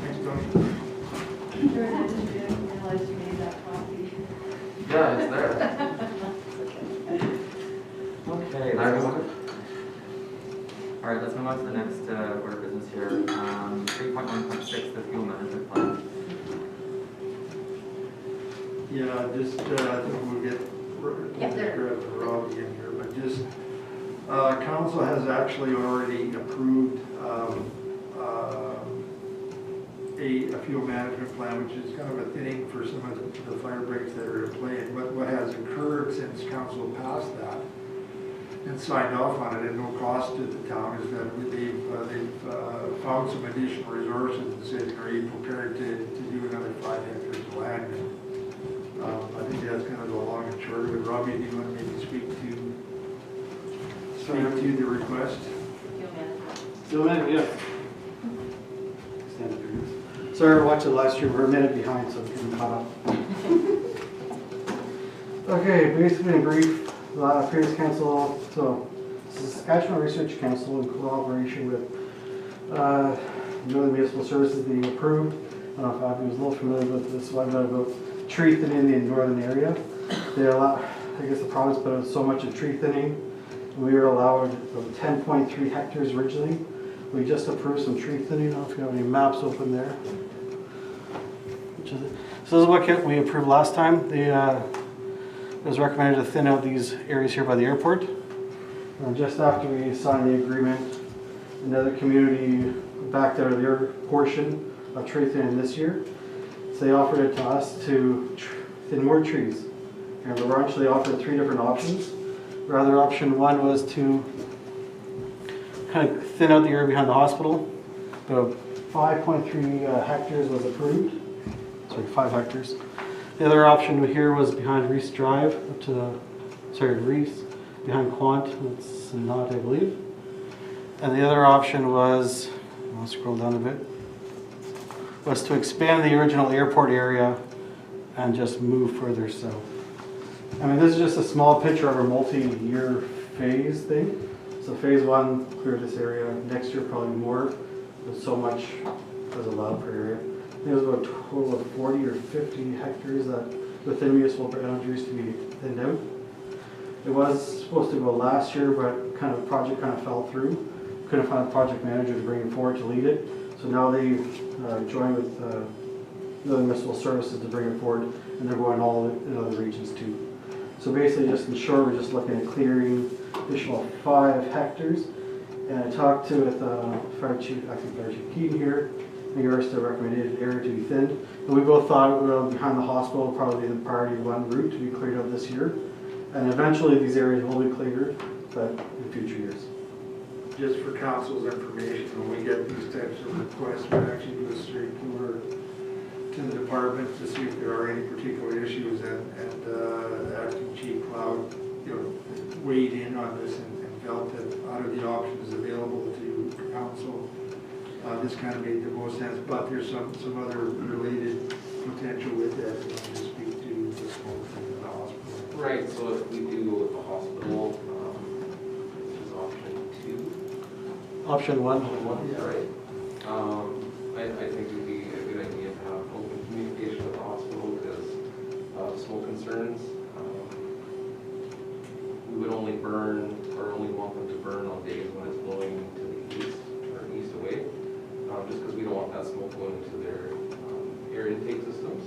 Thanks, Tony. Sure, I didn't realize you made that copy. Yeah, it's there. Okay. There you go. All right, let's move on to the next order of business here. 3.1.6, the fuel management plan. Yeah, just, I think we'll get, Yeah, there. grab Robbie in here, but just, council has actually already approved, a fuel management plan, which is kind of a thinning for some of the fire breaks that are in play. And what has occurred since council passed that and signed off on it at no cost to the town is that they've found some additional resources and said, are you prepared to do another 5 acres of land? And, I think that's kind of the long and short of it. Robbie, do you want to maybe speak to the request? Fuel management. Yeah. Sorry, I watched the live stream. We're a minute behind, so I'm getting caught up. Okay, basically in brief, previous council, so this is Saskatchewan Research Council in cooperation with Northern Municipal Services, they approved. I don't know if Abby was a little familiar with this one, but about tree thinning in the northern area. They allow, I guess the province put out so much of tree thinning. We were allowed 10.3 hectares originally. We just approved some tree thinning. I don't know if you have any maps open there. So this is what we approved last time. It was recommended to thin out these areas here by the airport. Just after we signed the agreement, another community backed out of their portion of tree thinning this year. So they offered it to us to thin more trees. And we actually offered 3 different options. Rather, option 1 was to kind of thin out the area behind the hospital. The 5.3 hectares was approved. Sorry, 5 hectares. The other option here was behind Reese Drive, up to the, Reese, behind Quant, that's not, I believe. And the other option was, I'll scroll down a bit, was to expand the original airport area and just move further south. I mean, this is just a small picture of a multi-year phase thing. So phase 1, clear this area. Next year, probably more. There's so much was allowed per area. I think it was about a total of 40 or 50 hectares that within municipal boundaries to be thinned out. It was supposed to go last year, but project fell through. Couldn't find a project manager to bring it forward to lead it. So now they joined with the municipal services to bring it forward, and they're going all in other regions too. So basically, just in short, we're just looking at clearing additional 5 hectares. And I talked to with Fire Chief Keaton here, in regards to the recommended area to be thinned. And we both thought behind the hospital would probably be the priority 1 route to be cleared out this year. And eventually these areas will be cleared, but in future years. Just for council's information, when we get these types of requests, we actually do a straight tour to the department to see if there are any particular issues, and the acting chief Cloud, weighed in on this and felt that out of the options available to council, this kind of made the most sense. But there's some other related potential with that. You want to speak to the smoke thing in the hospital? Right. So if we do go with the hospital, which is option 2. Option 1. Yeah, right. I think it would be a good idea to have open communication with the hospital because of smoke concerns. We would only burn or only want them to burn on days when it's blowing to the east or east away, just because we don't want that smoke going into their air intake systems.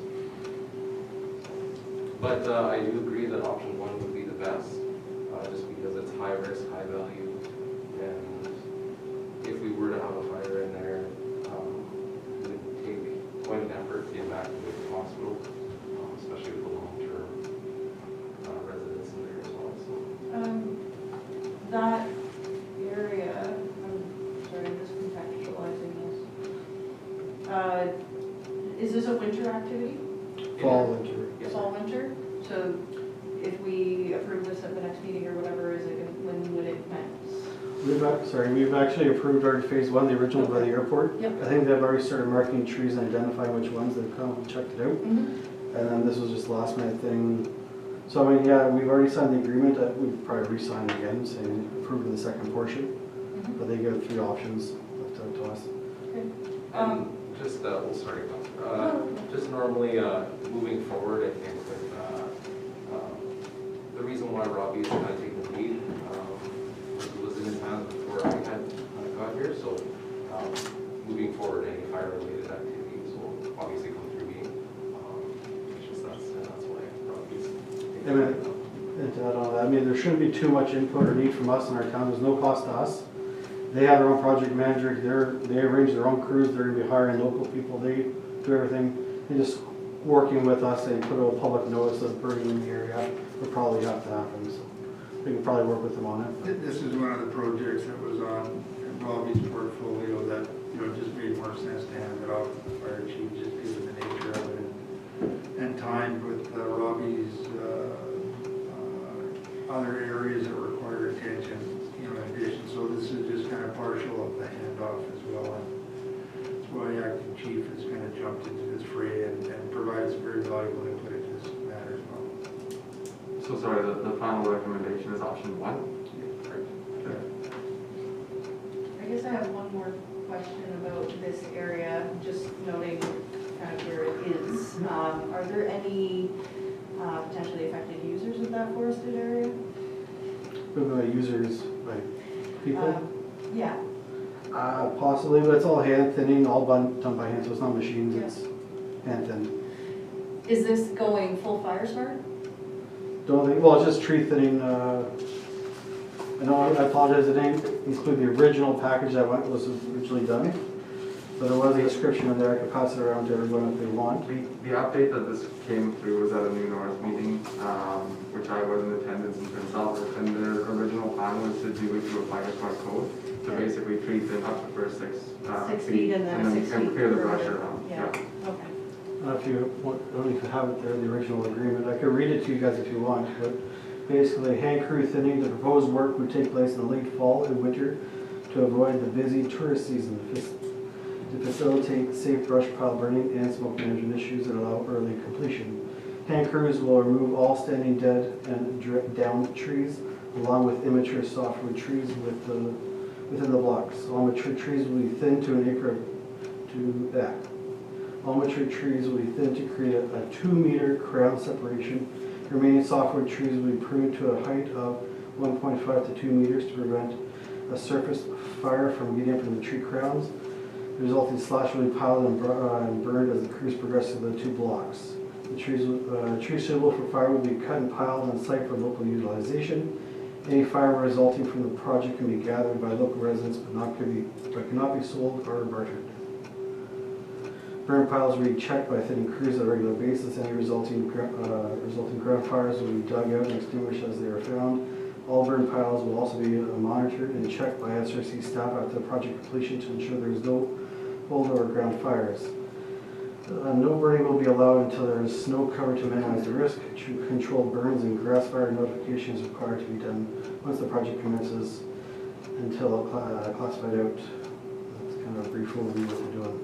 But I do agree that option 1 would be the best. high risk, high value. And if we were to have a fire in there, it would take quite an effort to get back to the hospital, especially with the long-term residents in there as well, so. That area, I'm sorry, I'm just contextualizing this. Is this a winter activity? Fall, winter. Yes, Fall, winter? So if we approve this at the next meeting or whatever, is it, when would it commence? We've actually approved already phase one, the original by the airport. Yep. I think they've already started marking trees and identifying which ones they've come and checked it out. Mm-hmm. And then this was just last minute thing. So I mean, yeah, we've already signed the agreement, we'd probably re-sign it again, saying approve of the second portion. Mm-hmm. But they give 3 options left out to us. Okay. Just, sorry, just normally, moving forward, I think with, the reason why Robbie's kind of taking the lead, was in his hands before I had got here, so, moving forward, any fire-related activities will obviously come through me. It's just that's why Robbie's taking the lead. And to add on to that, I mean, there shouldn't be too much input or need from us in our town, there's no cost to us. They have their own project manager, they arrange their own crews, they're gonna be hiring local people, they do everything. They're just working with us, they put a public notice of burning in the area, would probably have to happen, so we can probably work with them on it. This is one of the projects that was on Robbie's portfolio that, just made more sense to hand it off to the fire chief, just given the nature of it. And timed with Robbie's other areas that require attention, in addition. So this is just kind of partial of the handoff as well. And that's why the acting chief has kind of jumped into this fray and provides very valuable input into this matter as well. So sorry, the final recommendation is option 1? I guess I have one more question about this area, just noting kind of where it is. Are there any potentially affected users of that forested area? Users, like people? Yeah. Possibly, but it's all hand thinning, all done by hand, so it's not machines, it's hand thin. Is this going full fire smart? Don't think, well, it's just tree thinning, I know, I apologize, it didn't include the original package that was originally done. But there was a description in there, I could pass it around to everyone if they want. The update that this came through was at a New North meeting, which I was in attendance in Prince Albert, and their original plan was to do it through a fire smart code, to basically tree thin up the first 6 feet and then 6 feet clear the further. brush around. Yeah, okay. If you want, I don't know if you have it there, the original agreement, I could read it to you guys if you want, but basically, hand crew thinning, the proposed work would take place in the late fall and winter to avoid the busy tourist season, to facilitate safe brush pile burning and smoke management issues and allow early completion. Hand crews will remove all standing dead and downed trees, along with immature softwood trees within the blocks. All mature trees will be thinned to an acre All mature trees will be thinned to create a 2-meter crown separation. Remaining softwood trees will be pruned to a height of 1.5 to 2 meters to prevent a surface fire from getting up in the tree crowns. The resulting slash will be piled and burned as the crews progress through the 2 blocks. The trees suitable for fire will be cut and piled on site for local utilization. Any fire resulting from the project can be gathered by local residents but cannot be sold or bartered. Burn piles will be checked by thinning crews on a regular basis. Any resulting ground fires will be dug out and extinguished as they are found. All burn piles will also be monitored and checked by SRC staff after project completion to ensure there is no hold or ground fires. No burning will be allowed until there is snow cover to minimize the risk. Controlled burns and grass fire notification is required to be done once the project commences until classified out. That's kind of a brief overview of what we're doing.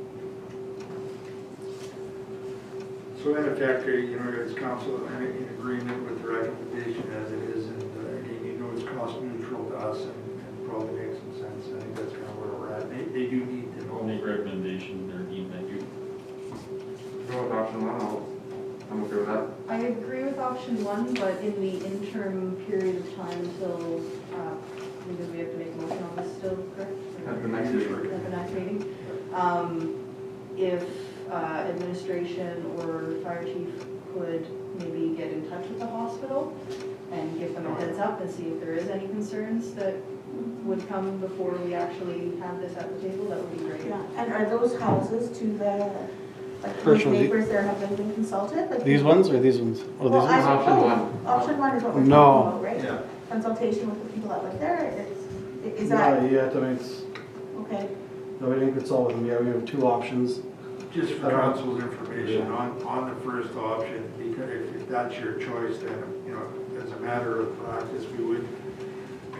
So in effect, as council in agreement with the recommendation as it is, and again, it's cost neutral to us and probably makes some sense. I think that's kind of where we're at. They do need to know. Make recommendation, or Dean, thank you. Go with option 1, I'm okay with that. I agree with option 1, but in the interim period of time until, because we have to make a motion on this still, correct? At the next meeting. At the next meeting. If administration or fire chief could maybe get in touch with the hospital and give them a heads up and see if there is any concerns that would come before we actually have this at the table, that would be great. Yeah, and are those houses to the, like, Which those ones? neighbors there have been consulted? Like, These ones or these ones? Oh, Well, these I ones? Option oh, one. Option one is what we're No. talking about, right? Yeah. Consultation with the people that live there, is that, Not yet, I mean, it's, okay? no, we didn't consult with them yet, we have two options. Just for council's information, on the first option, because if that's your choice, then, you know, as a matter of practice, we would,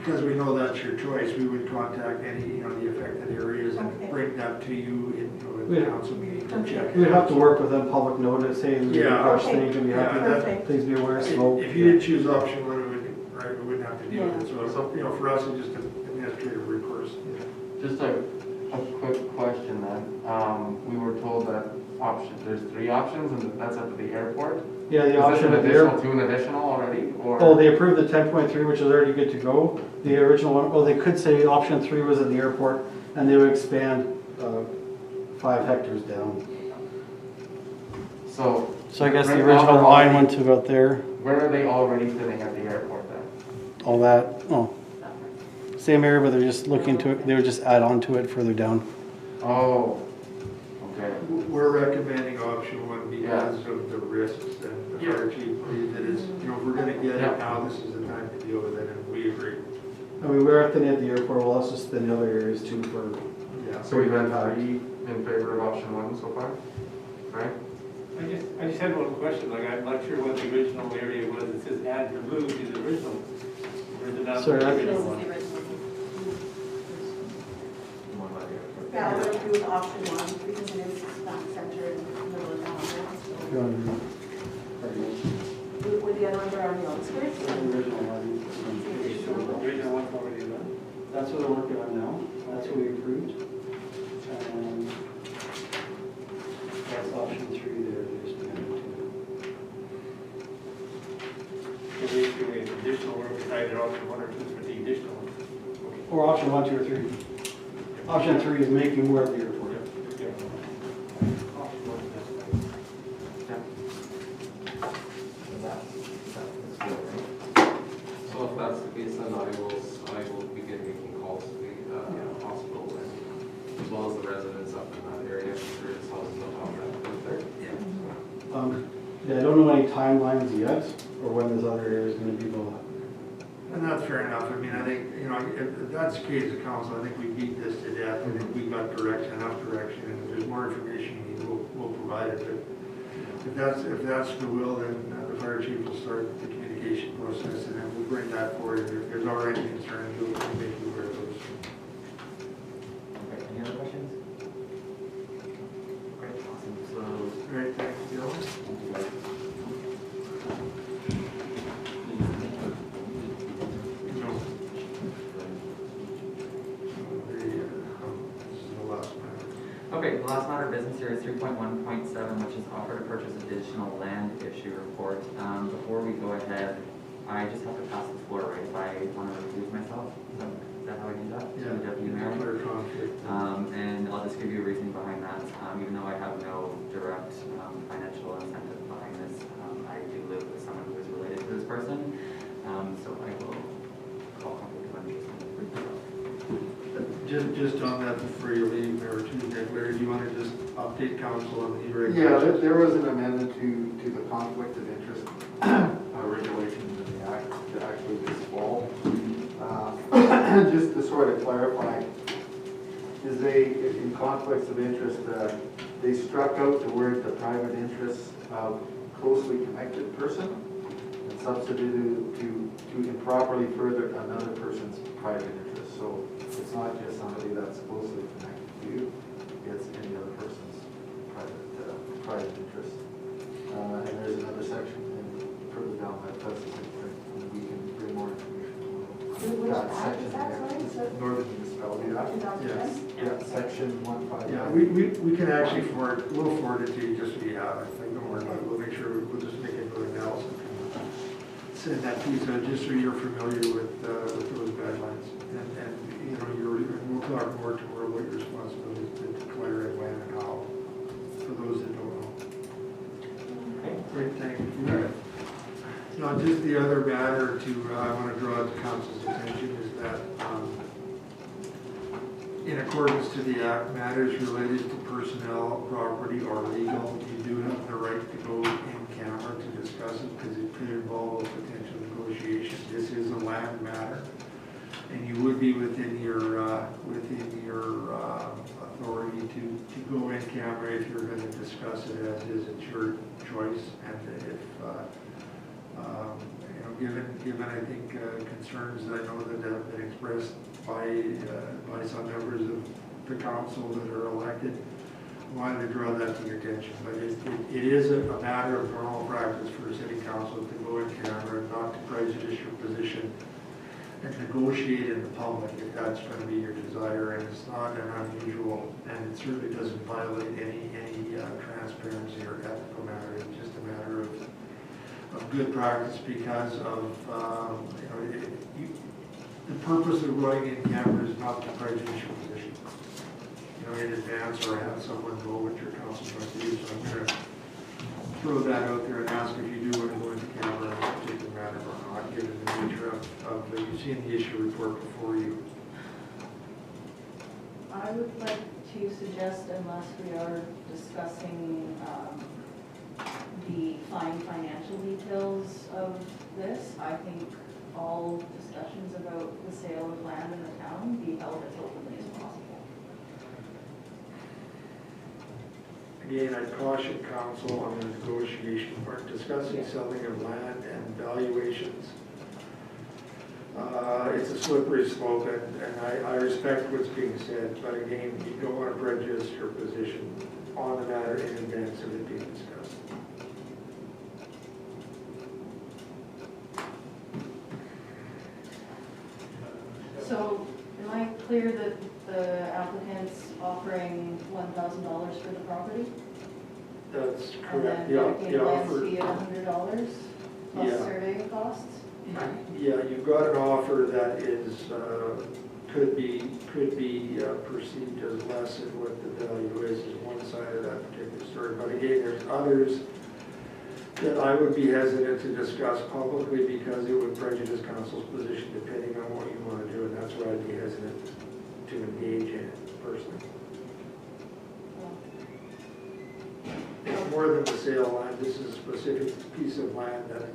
because we know that's your choice, we would contact any, you know, the affected areas and Okay. bring that to you in, you know, Yeah. the council meeting to Okay. check. it We'd have out. to work with them, public notice, hey, we Yeah. crush Okay. things, and we have Yeah, to, that- Perfect. please be aware of smoke. If you did choose option one, we wouldn't, right, we wouldn't have to deal with it, so, you know, for us, it's just an administrative recourse. Just a quick question then. We were told that there's 3 options and that's up to the airport? Yeah, the Is this option an of additional, there. to an additional already, or? Oh, they approved the 10.3, which is already good to go. The original one, oh, they could say option 3 was at the airport, and they would expand 5 hectares down. So. So I guess the right now original they're line already- went to about there, Where are they already sitting at the airport then? all that, oh. Same area, but they're just looking to it, they would just add on to it further down. Oh, okay. We're recommending option one because of the risks and the fire chief believes that it's, you know, if we're gonna get Yeah. it now, this is the time to deal with it, and we agree. I mean, we're acting at the airport, we'll also spend the other areas too for, Yeah. So we've had 3 in favor of option 1 so far, right? I just had one question, like, I'm not sure what the original area was, it says add remove, is it original? Or is it not? Sorry, the I- original one? Yeah, I would agree with option one, because it is not centered in the middle of town. so. Would the other ones are on the outskirts? The original one's already done? That's what they're working on now, that's what we approved. And that's option 3 there, they just added to it. So basically, it's additional work, either option one or two for the additional one. Or option 1, 2, or 3. Option 3 is making more at the airport. Okay. Option one, that's fine. So if that's the case, then I will begin making calls to the hospital and as well as the residents up in that area, sure it's houses up on that roof there. Yeah, I don't know any timelines yet, or when this other area is gonna be built. And that's fair enough. I mean, I think, you know, if that's the case of council, I think we beat this to death. I think we got direction, enough direction, and if there's more information you need, we'll provide it. But if that's the will, then the fire chief will start the communication process, and then we'll bring that forward. If there's already concerns, we'll make you aware of those. Okay, any other questions? Great, awesome, so. Great, thanks, Bill. No. This is the last matter. Okay, the last matter of business here is 3.1.7, which is offer to purchase additional land issue report. Before we go ahead, I just have to pass the floor, right, if I want to recuse myself? Is that how I do that? Yeah, To the deputy mayor? clear conflict. And I'll just give you a reasoning behind that. Even though I have no direct financial incentive behind this, I do live with someone who is related to this person. So I will call conflict of interest. Just on that, before you leave, Mayor Tuesday, Larry, do you want to just update council on the e-reg? Yeah, there was an amendment to the conflict of interest regulations in the act, actually this fall. Just to sort of clarify, is in conflicts of interest, they struck out the word the private interests of closely connected person and substituted to improperly further another person's private interest. So it's not just somebody that's closely connected to you, it's any other person's private interest. And there's another section further down that does the same thing, and we can bring more information. Which That act section is that, there. sorry? So- Northern Municipality Act. 2010? Yeah, section 159. Yeah, we can actually we'll forward it to you just so you have it. Like, don't worry about it. We'll make sure, we'll just make it really analysis. Send that to you, so just so you're familiar with those guidelines. And you know, we'll talk more tomorrow what your responsibility is to declare it when and how, for those that don't know. Great, thank you. No, just the other matter I want to draw to council's attention is that in accordance to the act, matters related to personnel, property, or legal, you do have the right to go in camera to discuss it because it could involve a potential negotiation. This is a land matter, and you would be within your authority to go in camera if you're going to discuss it as is. It's your choice, and if given I think concerns that I know that have been expressed by some members of the council that are elected, I wanted to draw that to your attention. But it is a matter of normal practice for a city council to go in camera, not to prejudice your position, and negotiate in the public if that's going to be your desire. And it's not an unusual, and it certainly doesn't violate any transparency or ethical matter. It's just a matter of good practice because of the purpose of going in camera is not to prejudice your position, in advance, or have someone know what your council's going to do. So I'm going to throw that out there and ask if you do want to go into camera on a particular matter or not, given the nature of you've seen the issue report before you. I would like to suggest, unless we are discussing the fine financial details of this, I think all discussions about the sale of land in the town be held as openly as possible. Again, I caution council on the negotiation part, discussing selling of land and valuations. It's a slippery slope, and I respect what's being said, but again, you don't want to prejudice your position on the matter in advance of it being discussed. So, am I clear that the applicant's offering $1,000 for the property? That's And correct. then The getting a land offer, fee of $100 plus Yeah. surveying costs? yeah, you've got an offer that is, could be perceived as less than what the value is one side of that particular story. But again, there's others that I would be hesitant to discuss publicly because it would prejudice council's position depending on what you want to do, and that's why I'd be hesitant to engage in it personally. It's more than the sale of land. This is a specific piece of land that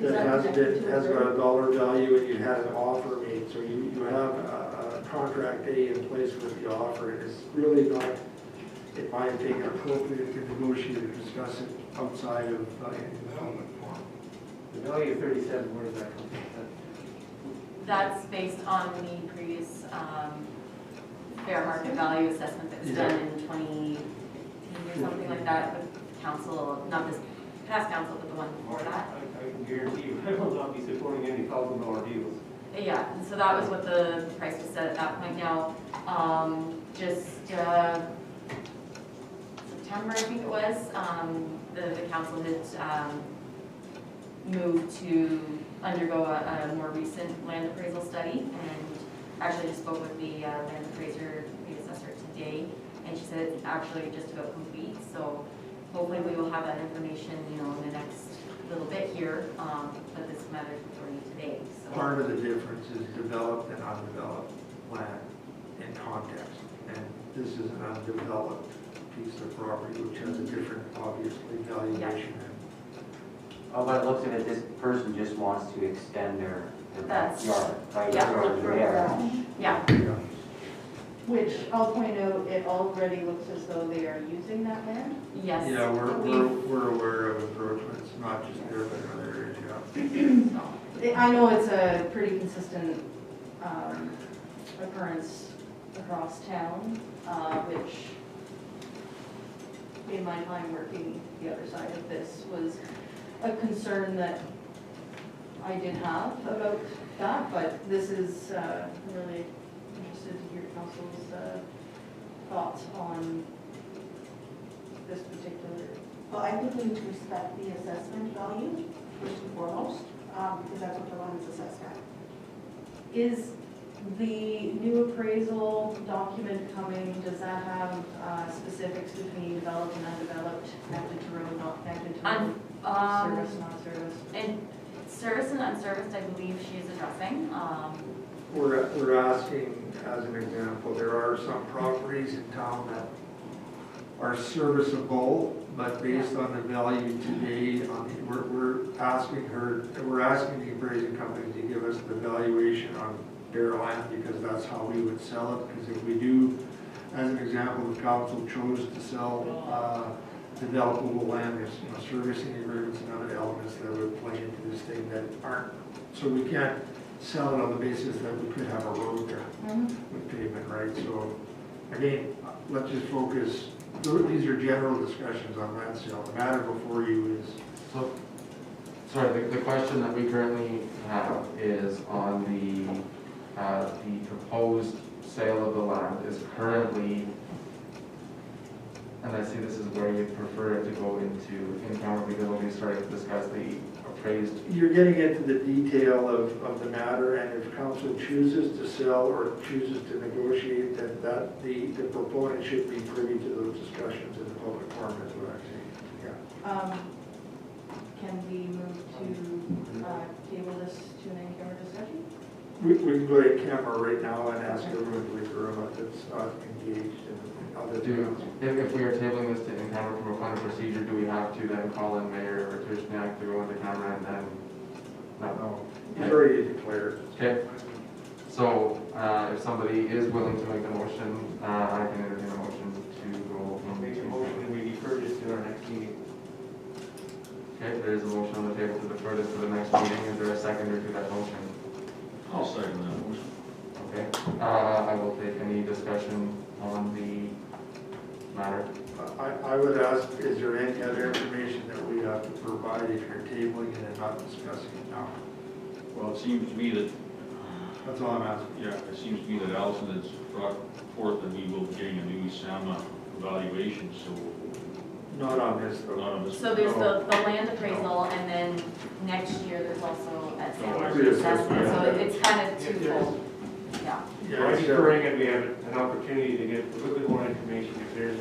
has got a dollar value, and you had an offer made. So you have a contract A in place with the offer, and it's really not, in my opinion, appropriate to negotiate or discuss it outside of in the public forum. The value of 37, where does that come from? That's based on the previous fair market value assessment that was done in 2018 or something like that with council, not this past council, but the one before that. I can guarantee you, I will not be supporting any $1,000 deals. Yeah, and so that was what the price was set at that point. Now, September, I think it was, the council had moved to undergo a more recent land appraisal study, and actually just spoke with the land appraiser, the assessor today, and she said it's actually just about complete. So hopefully we will have that information, in the next little bit here, but this matter is before you today. So. Part of the difference is developed and undeveloped land in context, and this is an undeveloped piece of property which has a different, obviously, valuation. Oh, by the looks of it, this person just wants to extend their That's- backyard, right? yeah. Or there. Yeah. Which, I'll point out, it already looks as though they are using that land. Yes. Yeah, we're aware of encroachments, not just there, but in other areas, yeah. I know it's a pretty consistent occurrence across town, which in my time working the other side of this was a concern that I did have about that, but this is really interested to hear council's thoughts on this particular. Well, I think we need to respect the assessment value first and foremost, because that's what the land is assessed at. Is The new appraisal document coming, does that have specifics between developed and undeveloped, connected to road, not connected to road, service, non-service? And service and unserviced, I believe she is addressing. We're asking, as an example, there are some properties in town that are serviceable, but based on the value today, we're asking the appraising company to give us the valuation on their land, because that's how we would sell it. Because if we do, as an example, the council chose to sell developable land, there's, servicing agreements and other elements that would play into this thing that aren't, so we can't sell it on the basis that we could have a road there with pavement, right? So again, let's just focus, these are general discussions on land sale. The matter before you is. So, sorry, the question that we currently have is on the proposed sale of the land is currently, and I see this is where you prefer it to go into in-camera, because we'll be starting to discuss the appraised. You're getting into the detail of the matter, and if council chooses to sell or chooses to negotiate, then that the proponent should be privy to those discussions in the public forum as well, actually. Yeah. Can we move to table this to an in-camera discussion? We can go to camera right now and ask everyone to leave the room if it's not engaged in other things. If we are tabling this to in-camera from a point of procedure, do we have to then call in Mayor or Tushniak to go into camera and then? No, he's already declared. Okay, so if somebody is willing to make a motion, I can entertain a motion to go. Make a motion and we defer this to our next meeting. Okay, there is a motion on the table to defer this to the next meeting. Is there a seconder to that motion? I'll second that motion. Okay, I will take any discussion on the matter. I would ask, is there any other information that we have to provide if you're tabling it and not discussing it now? Well, it seems to me that, That's all I'm asking. yeah, it seems to me that Allison has brought forth that we will be getting a new SAMA evaluation, so Not on this, though. not on this. So there's the land appraisal, and then next year there's also a sale Reassessment. assessment, so it's kind of twofold. Yeah. By deferring it, we have an opportunity to get a little bit more information. If there's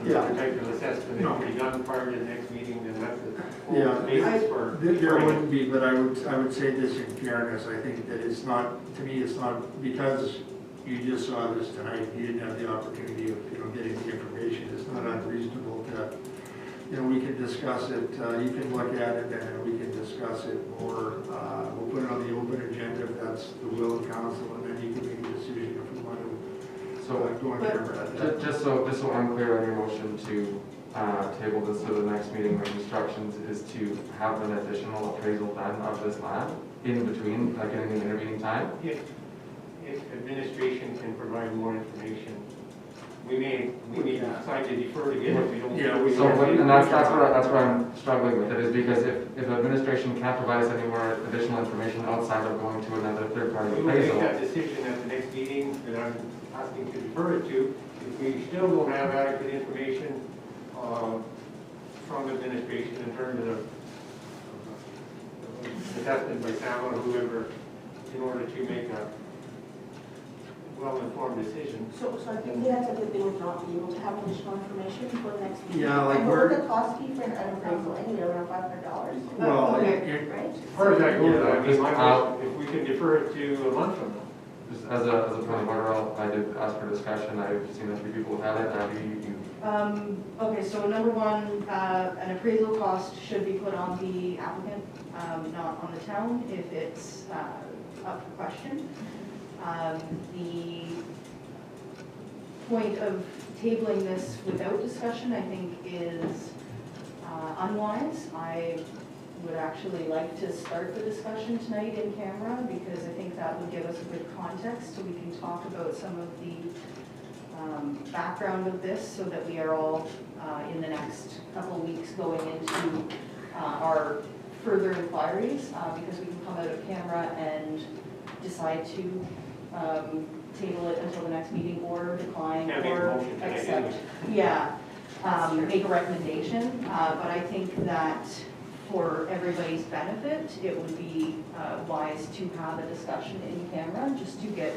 another type of assessment that can be done prior to the next meeting, then that's the whole basis for There deferring it. wouldn't be, but I would say this in fairness, I think that it's not, to me, it's not, because you just saw this tonight, you didn't have the opportunity of, getting the information, it's not unreasonable to, we can discuss it, you can look at it and we can discuss it more. We'll put it on the open agenda if that's the will of council, and then you can make a decision if we want to So go in there. just so I'm clear on your motion to table this to the next meeting, the instructions is to have an additional appraisal done of this land in between, like in the intervening time? If administration can provide more information, we may decide to defer to get it. We don't. So, and that's where I'm struggling with it, is because if administration can't provide us any more additional information outside of going to another third-party We will make appraisal. that decision at the next meeting that I'm asking to defer it to. If we still don't have adequate information from administration in terms of assessment by Sam or whoever, in order to make a well-informed decision. So I think that's a good thing of not being able to have additional information for the next meeting. Yeah, like and we're- what would the cost be for an appraisal anyway, around $500? Well, Right? As far as that goes, I mean, Yeah. if we can defer it to a month from now. Just as a point of order, I did ask for discussion, I've seen a few people have had it, Abby, you. Okay, so number one, an appraisal cost should be put on the applicant, not on the town if it's up for question. The point of tabling this without discussion, I think, is unwise. I would actually like to start the discussion tonight in camera, because I think that would give us a good context so we can talk about some of the background of this, so that we are all in the next couple of weeks going into our further inquiries, because we can come out of camera and decide to table it until the next meeting, or decline, Can't make a or motion tonight accept. anyway. Yeah, make a recommendation, but I think that for everybody's benefit, it would be wise to have a discussion in camera, just to get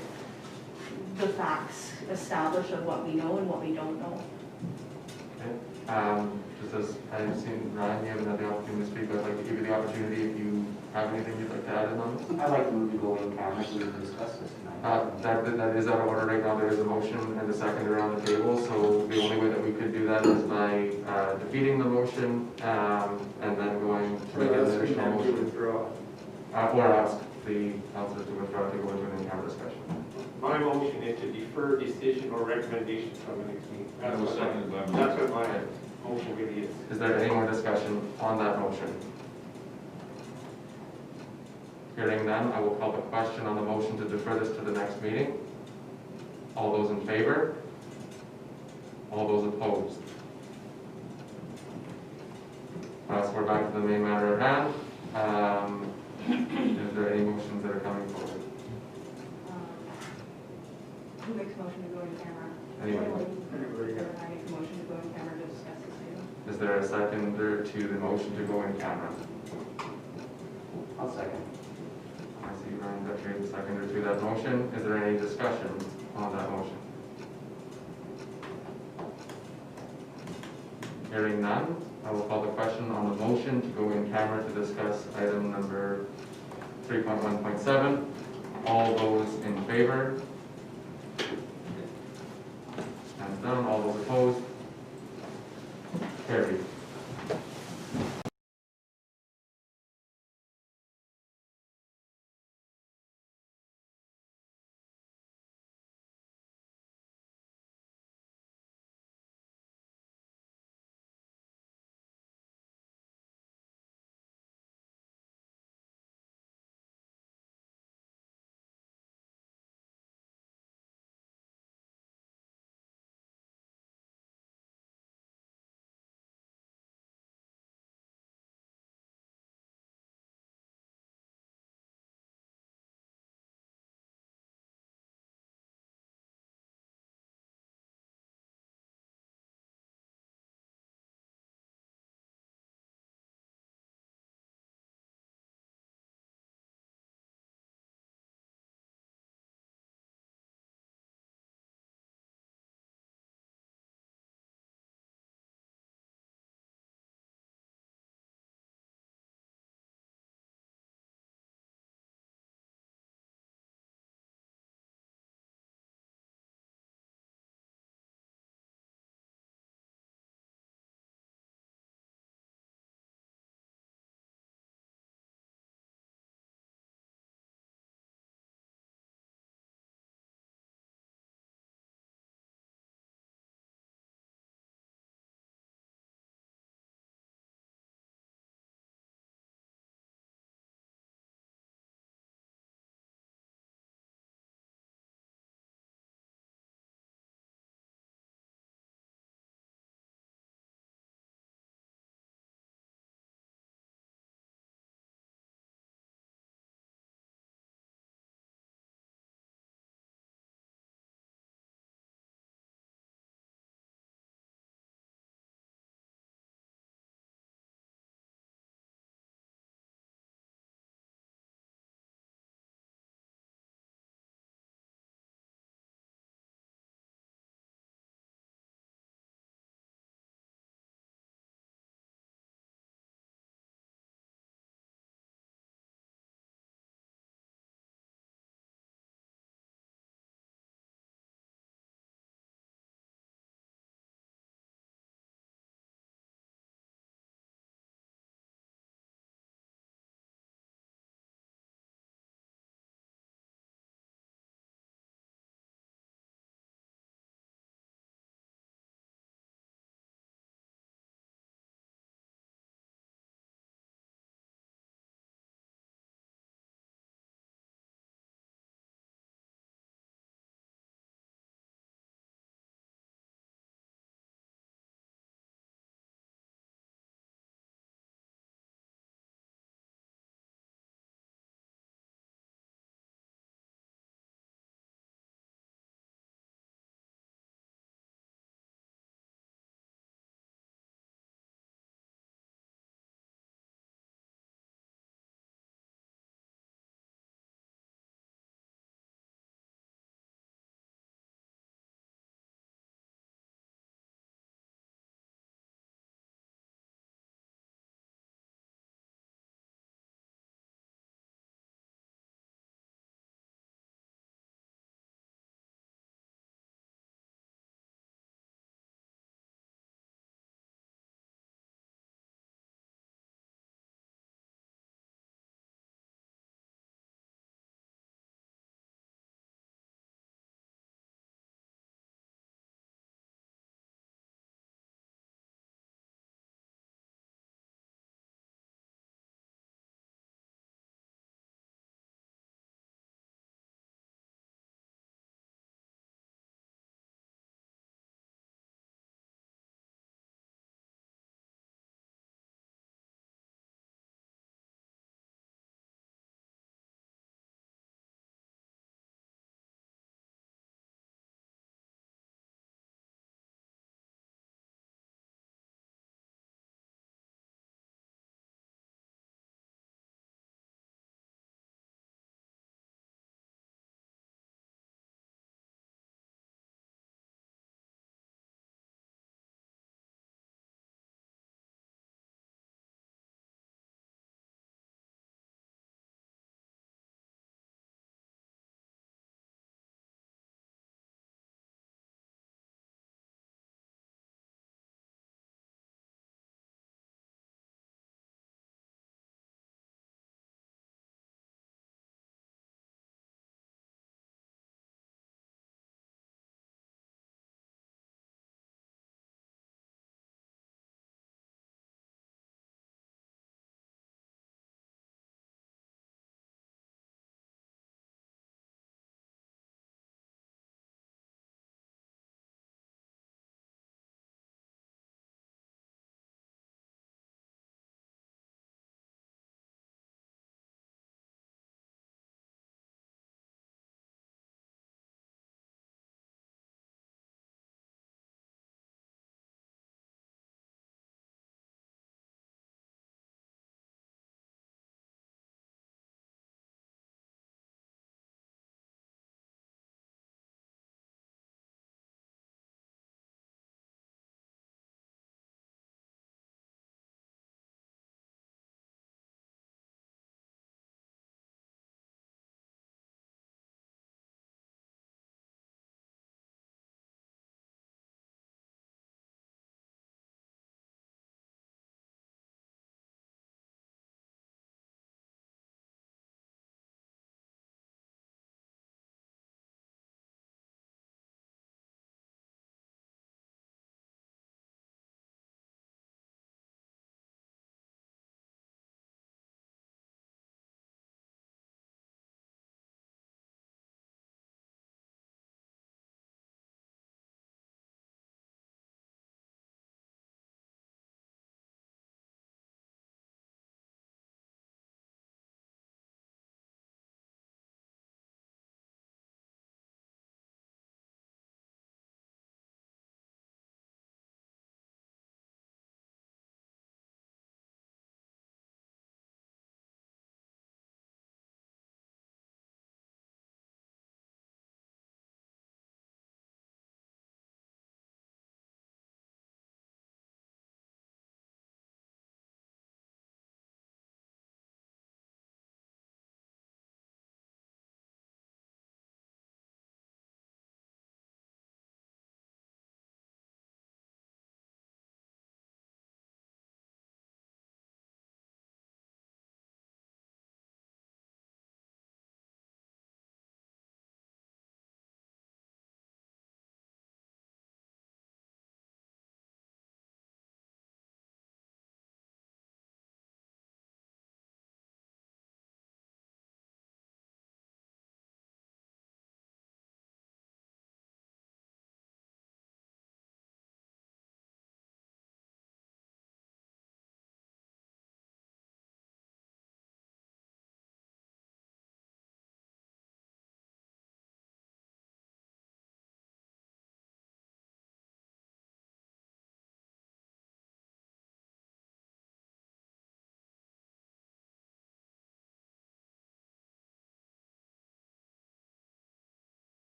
the facts established of what we know and what we don't know. Okay. Just as I've seen Ryan, you haven't had the opportunity to speak, I'd like to give you the opportunity if you have anything you'd like to add in on this. I'd like to move to go in camera so we can discuss this tonight. That is out of order right now. There is a motion and a seconder on the table, so the only way that we could do that is by defeating the motion and then going to make an additional motion. withdraw. Or ask the councilors to withdraw to go into an in-camera discussion. My motion is to defer decision or recommendation from the next meeting. That was seconded by me. That's what my motion really is. Is there any more discussion on that motion? Hearing none, I will call the question on the motion to defer this to the next meeting. All those in favor? All those opposed? So we're back to the main matter at hand. Is there any motions that are coming forward? Who makes a motion to go in camera? Anybody? Anybody? I make a motion to go in camera to discuss this item. Is there a seconder to the motion to go in camera? I'll second. I see Ryan Dutcher is a seconder to that motion. Is there any discussion on that motion? Hearing none, I will call the question on the motion to go in camera to discuss item number 3.1.7. All those in favor? Hands down. All those opposed? Carried.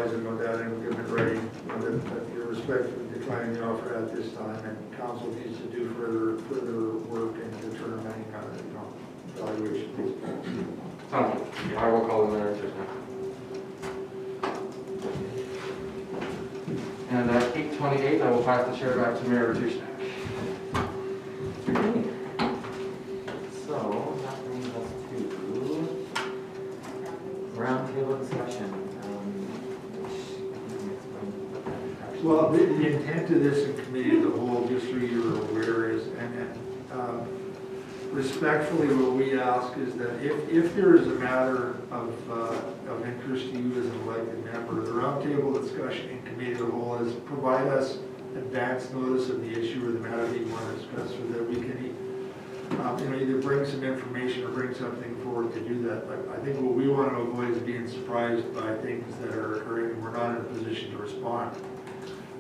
advise them of that and give it ready, that you're respectfully declining the offer at this time, and council needs to do further work in determining, valuation. Sounds good. I will call them there just now. And at 8:28, I will pass the chair back to Mayor Tushnet. So, that brings us to roundtable discussion. Well, the intent of this in committee of the whole, just so you're aware, is, and respectfully, what we ask is that if there is a matter of interest to you as an elected member, the roundtable discussion in committee of the whole is provide us advance notice of the issue or the matter that you want to discuss, so that we can either bring some information or bring something forward to do that. But I think what we want to avoid is being surprised by things that are occurring and we're not in a position to respond.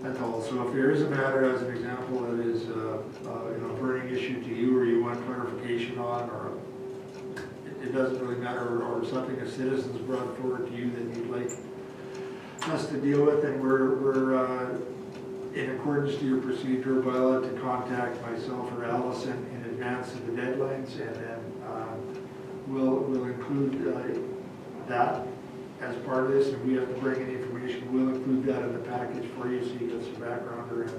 That's all. So if there is a matter, as an example, that is a burning issue to you, or you want clarification on, or it doesn't really matter, or something a citizen's brought forward to you that you'd like us to deal with, then we're in accordance to your procedure, bylaw, to contact myself or Allison in advance of the deadlines, and then we'll include that as part of this. If we have to bring any information, we'll include that in the package for you, so you get some background, and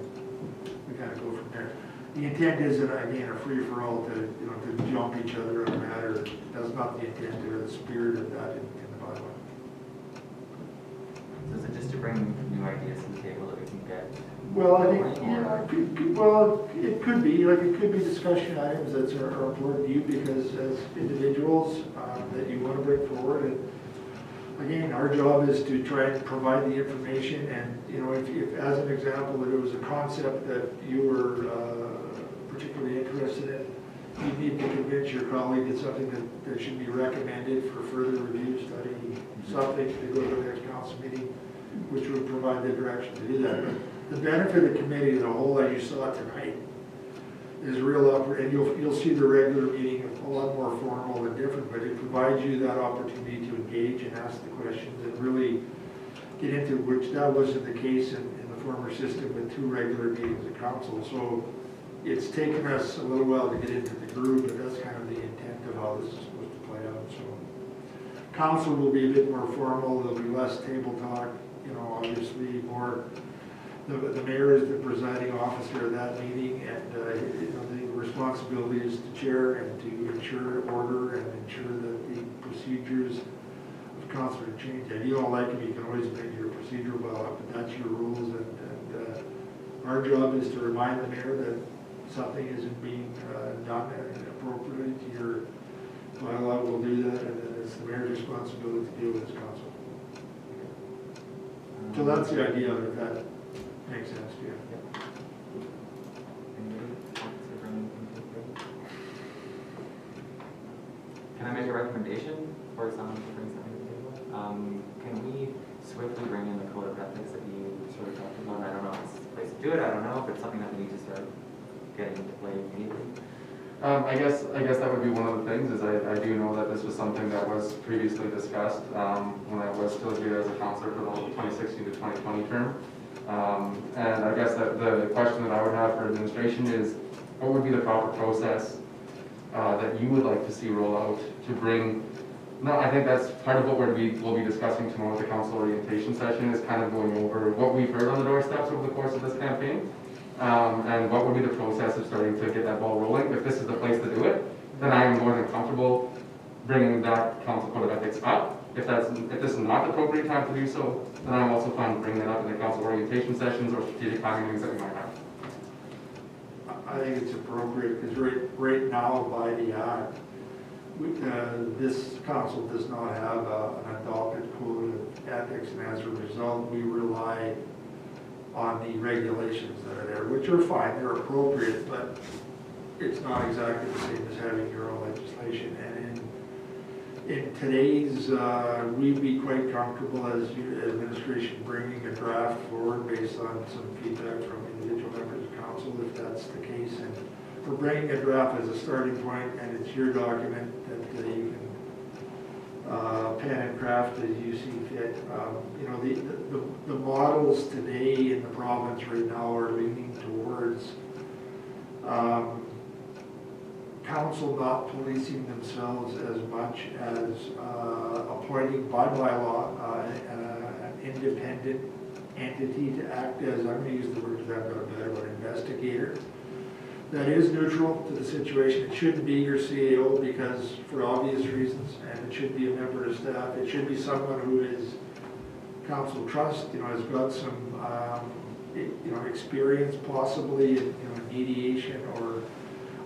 we kind of go from there. The intent isn't, again, a free-for-all to jump each other on a matter. That's not the intent or the spirit of that in the bylaw. So is it just to bring new ideas to the table that we can get? Well, I think, it could be, it could be discussion items that are important to you because as individuals that you want to bring forward. And again, our job is to try and provide the information, and if as an example, if it was a concept that you were particularly interested in, you need to convince your colleague it's something that should be recommended for further review, study, something to go to the next council meeting, which would provide the direction to do that. But the benefit of the committee as a whole, as you saw tonight, is real and you'll see the regular meeting a lot more formal and different, but it provides you that opportunity to engage and ask the questions and really get into, which that wasn't the case in the former system with 2 regular meetings of council. So it's taken us a little while to get into the groove, but that's kind of the intent of how this is supposed to play out. So council will be a bit more formal, there'll be less table talk, obviously more. The mayor is the presiding officer of that meeting, and the responsibility is to chair and to ensure order and ensure that the procedures of council are changed. And you don't like it, you can always make your procedure well up, but that's your rules. And our job is to remind the mayor that something isn't being done appropriately to your bylaw. Will do that, and then it's the mayor's responsibility to deal with his council. So that's the idea of it. That makes sense to you. Can I make a recommendation for someone to bring something to the table? Can we swiftly bring in the code of ethics that you sort of talked about? I don't know if it's the place to do it. I don't know if it's something that we need to start getting into play immediately. I guess that would be one of the things, is I do know that this was something that was previously discussed when I was still here as a councillor for the whole 2016 to 2020 term. And I guess that the question that I would have for administration is, what would be the proper process that you would like to see roll out to bring? No, I think that's part of what we'll be discussing tomorrow at the council orientation session, is kind of going over what we've heard on the doorsteps over the course of this campaign. And what would be the process of starting to get that ball rolling? If this is the place to do it, then I am more than comfortable bringing that council code of ethics up. If this is not the appropriate time to do so, then I'm also fine with bringing it up in the council orientation sessions or strategic planning meetings that we might have. I think it's appropriate because right now, by the act, this council does not have an adopted code of ethics, and as a result, we rely on the regulations that are there, which are fine, they're appropriate, but it's not exactly the same as having your own legislation. And in today's, we'd be quite comfortable as administration bringing a draft forward based on some feedback from individual members of council, if that's the case. And we're bringing a draft as a starting point, and it's your document that you can pen and craft as you see fit. You know, the models today in the province right now are leaning towards council not policing themselves as much as appointing by bylaw an independent entity to act as, I'm going to use the word because I've got a better one, investigator. That is neutral to the situation. It shouldn't be your CAO because, for obvious reasons, and it should be a member of staff. It should be someone who is council trust, you know, has got some, you know, experience possibly in, you know, mediation, or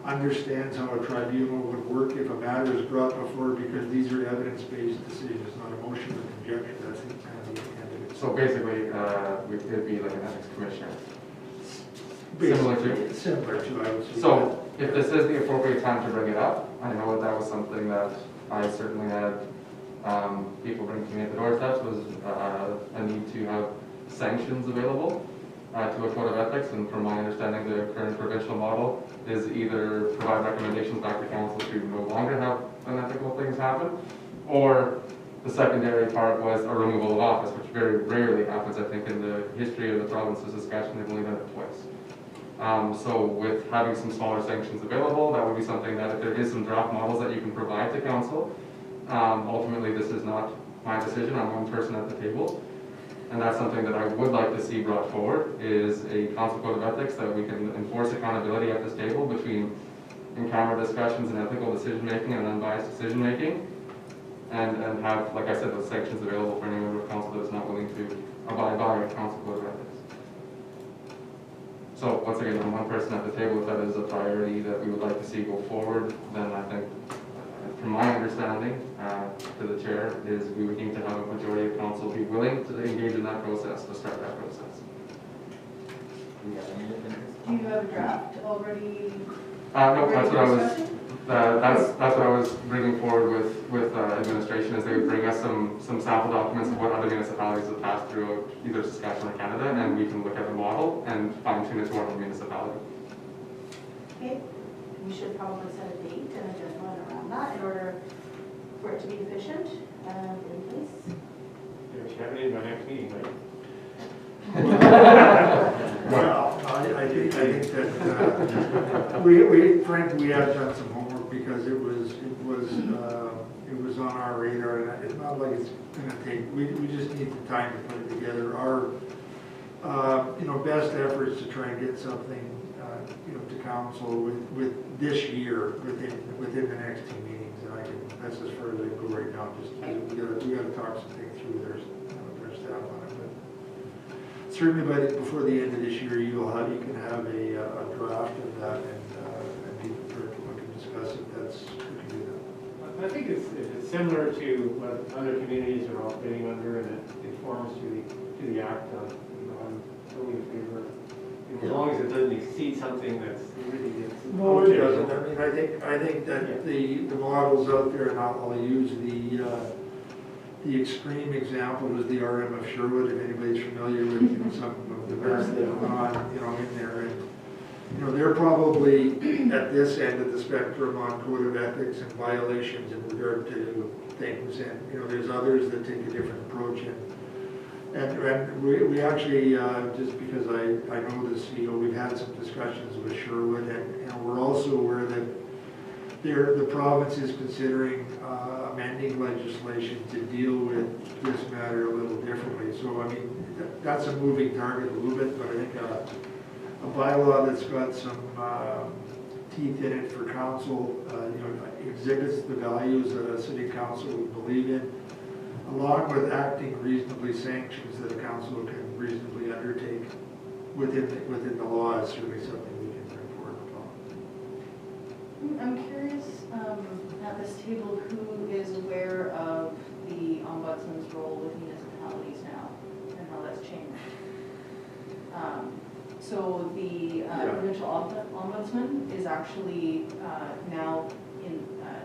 understands how a tribunal would work if a matter is brought before, because these are evidence-based decisions, not emotion or conjecture. That's the kind of the end of it. So basically, it'd be like an ethics commissioner. Similar to? Similar to, I would say. So, if this is the appropriate time to bring it up, I know that was something that I certainly had people bring to me at the doorsteps, was a need to have sanctions available to a code of ethics, and from my understanding, the current provincial model is either provide recommendations back to council to no longer have unethical things happen, or the secondary part was a removal of office, which very rarely happens. I think in the history of the province of Saskatchewan, they've only done it twice. So with having some smaller sanctions available, that would be something that if there is some draft models that you can provide to council, ultimately this is not my decision, I'm one person at the table. And that's something that I would like to see brought forward, is a council code of ethics that we can enforce accountability at this table between in-camera discussions and ethical decision-making and unbiased decision-making. And have, like I said, those sanctions available for any member of council that is not willing to abide by a council code of ethics. So once again, I'm one person at the table. If that is a priority that we would like to see go forward, then I think, from my understanding to the chair, is we would need to have a majority of council be willing to engage in that process, to start that process. Do you have a draft already? No, that's what I was. That's what I was bringing forward with administration, is they would bring us some sample documents of what other municipalities have passed through either Saskatchewan or Canada, and we can look at the model and fine tune it to our own municipality. Okay, we should probably set a date and a deadline around that in order for it to be efficient and in place. Yeah, we should have it in by next meeting, right? Well, I think that frankly, we have done some homework, because it was on our radar, and it's not like it's gonna take, we just need the time to put it together. Our, you know, best efforts to try and get something, you know, to council with this year, within the next 2 meetings, and that's as far as I go right now, just, we gotta talk some things through their staff on it, but certainly before the end of this year, you can have a draft of that, and be prepared to look and discuss it. We can do that. I think if it's similar to what other communities are operating under, and it conforms to the act, you know, I'm totally in favor. You know, as long as it doesn't exceed something that's really gets. No, it doesn't. I mean, I think that the models out there, and I'll use the extreme example was the RM of Sherwood, if anybody's familiar with, you know, some of the events that have gone, you know, in there. And, you know, they're probably at this end of the spectrum on code of ethics and violations in regard to things. And, you know, there's others that take a different approach. And we actually, just because I know the CEO, we've had some discussions with Sherwood, and we're also aware that the province is considering amending legislation to deal with this matter a little differently. So, I mean, that's a moving target a little bit, but I think a bylaw that's got some teeth in it for council, you know, exhibits the values that a city council would believe in, along with acting reasonably sanctions that a council can reasonably undertake within the law, is certainly something we can bring forward. I'm curious, at this table, who is aware of the ombudsman's role with municipalities now and how that's changed? So the provincial ombudsman is actually now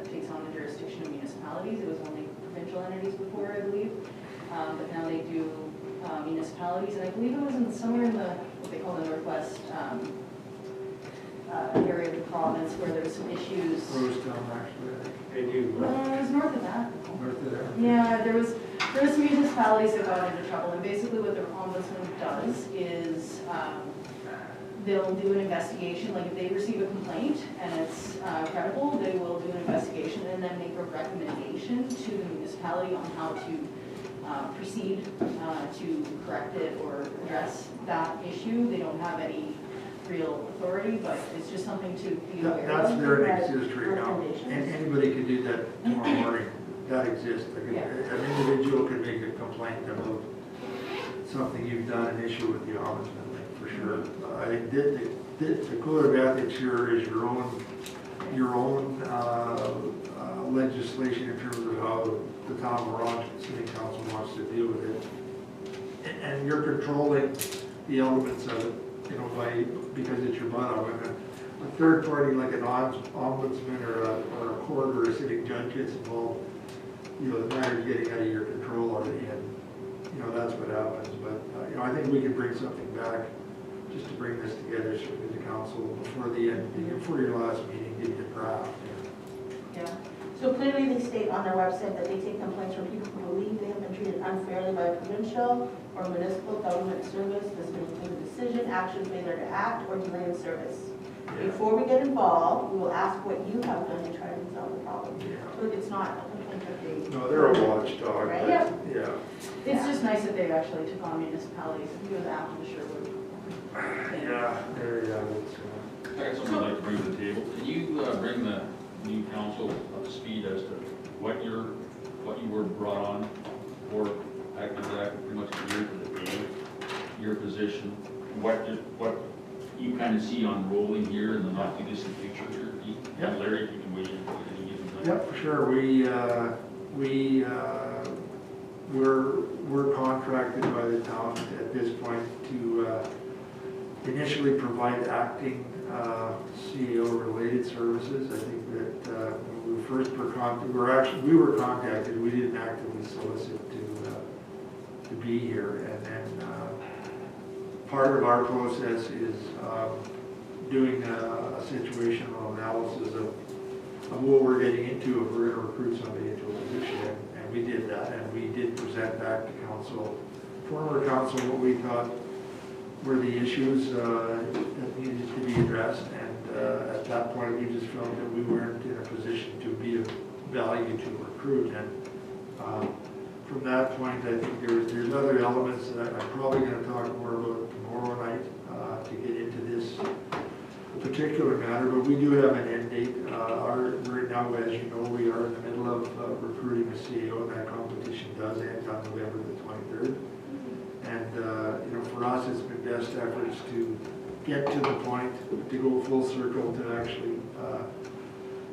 takes on the jurisdiction of municipalities. It was only provincial entities before, I believe, but now they do municipalities, and I believe it was somewhere in what they call the northwest area of the province where there's some issues. Rosetown, actually, I think, They do. It was north of that. north of there. Yeah, there was some municipalities that got into trouble, and basically what the ombudsman does is, they'll do an investigation, like if they receive a complaint and it's credible, they will do an investigation and then make a recommendation to the municipality on how to proceed to correct it or address that issue. They don't have any real authority, but it's just something to be aware That's of. there and exists right now. Recommendations. And anybody can do that tomorrow morning. That exists. Like, Yeah. an individual can make a complaint about something you've done, an issue with the ombudsman, like, for sure. I think the code of ethics here is your own legislation in terms of how the town of Orange City Council wants to deal with it. And you're controlling the elements of it, you know, because it's your bylaw. When a third party like an ombudsman or a court or a sitting judge gets involved, you know, the matter's getting out of your control already, and, you know, that's what happens. But, you know, I think we can bring something back just to bring this together, certainly the council, before the end, before your last meeting, give you a draft. Yeah. So clearly they state on their website that they take complaints from people who believe they have been treated unfairly by a provincial or municipal government service. This may include a decision, action failure to act, or delay in service. Before we get involved, we will ask what you have done to try to resolve the problem. So it's not a complaint that they. No, they're a watchdog. Right. But, yeah. It's just nice that they actually took on municipalities, if you go to Afton, Sherwood. Yeah, there, yeah, I got something I'd like to bring to the table. Can you bring the new council up to speed as to what you were brought on for, exactly pretty much a year to the day, your position, what you kind of see unrolling here in the not too distant future here? Yeah. Larry, if you can weigh in. Any given time. yeah, for sure. We're contracted by the town at this point to initially provide acting CEO-related services. I think that when we first were we were contacted. We didn't actively solicit to be here, and then part of our process is doing a situational analysis of what we're getting into if we're going to recruit somebody into a position, and we did that, and we did present back to former council, what we thought were the issues that needed to be addressed, and at that point we just felt that we weren't in a position to be of value to recruit, and from that point I think there's other elements that I'm probably going to talk more about tomorrow night to get into this particular matter, but we do have an end date. Right now, as you know, we are in the middle of recruiting a CEO, and that competition does end on November the 23rd. And you know, for us, it's been best efforts to get to the point, to go full circle, to actually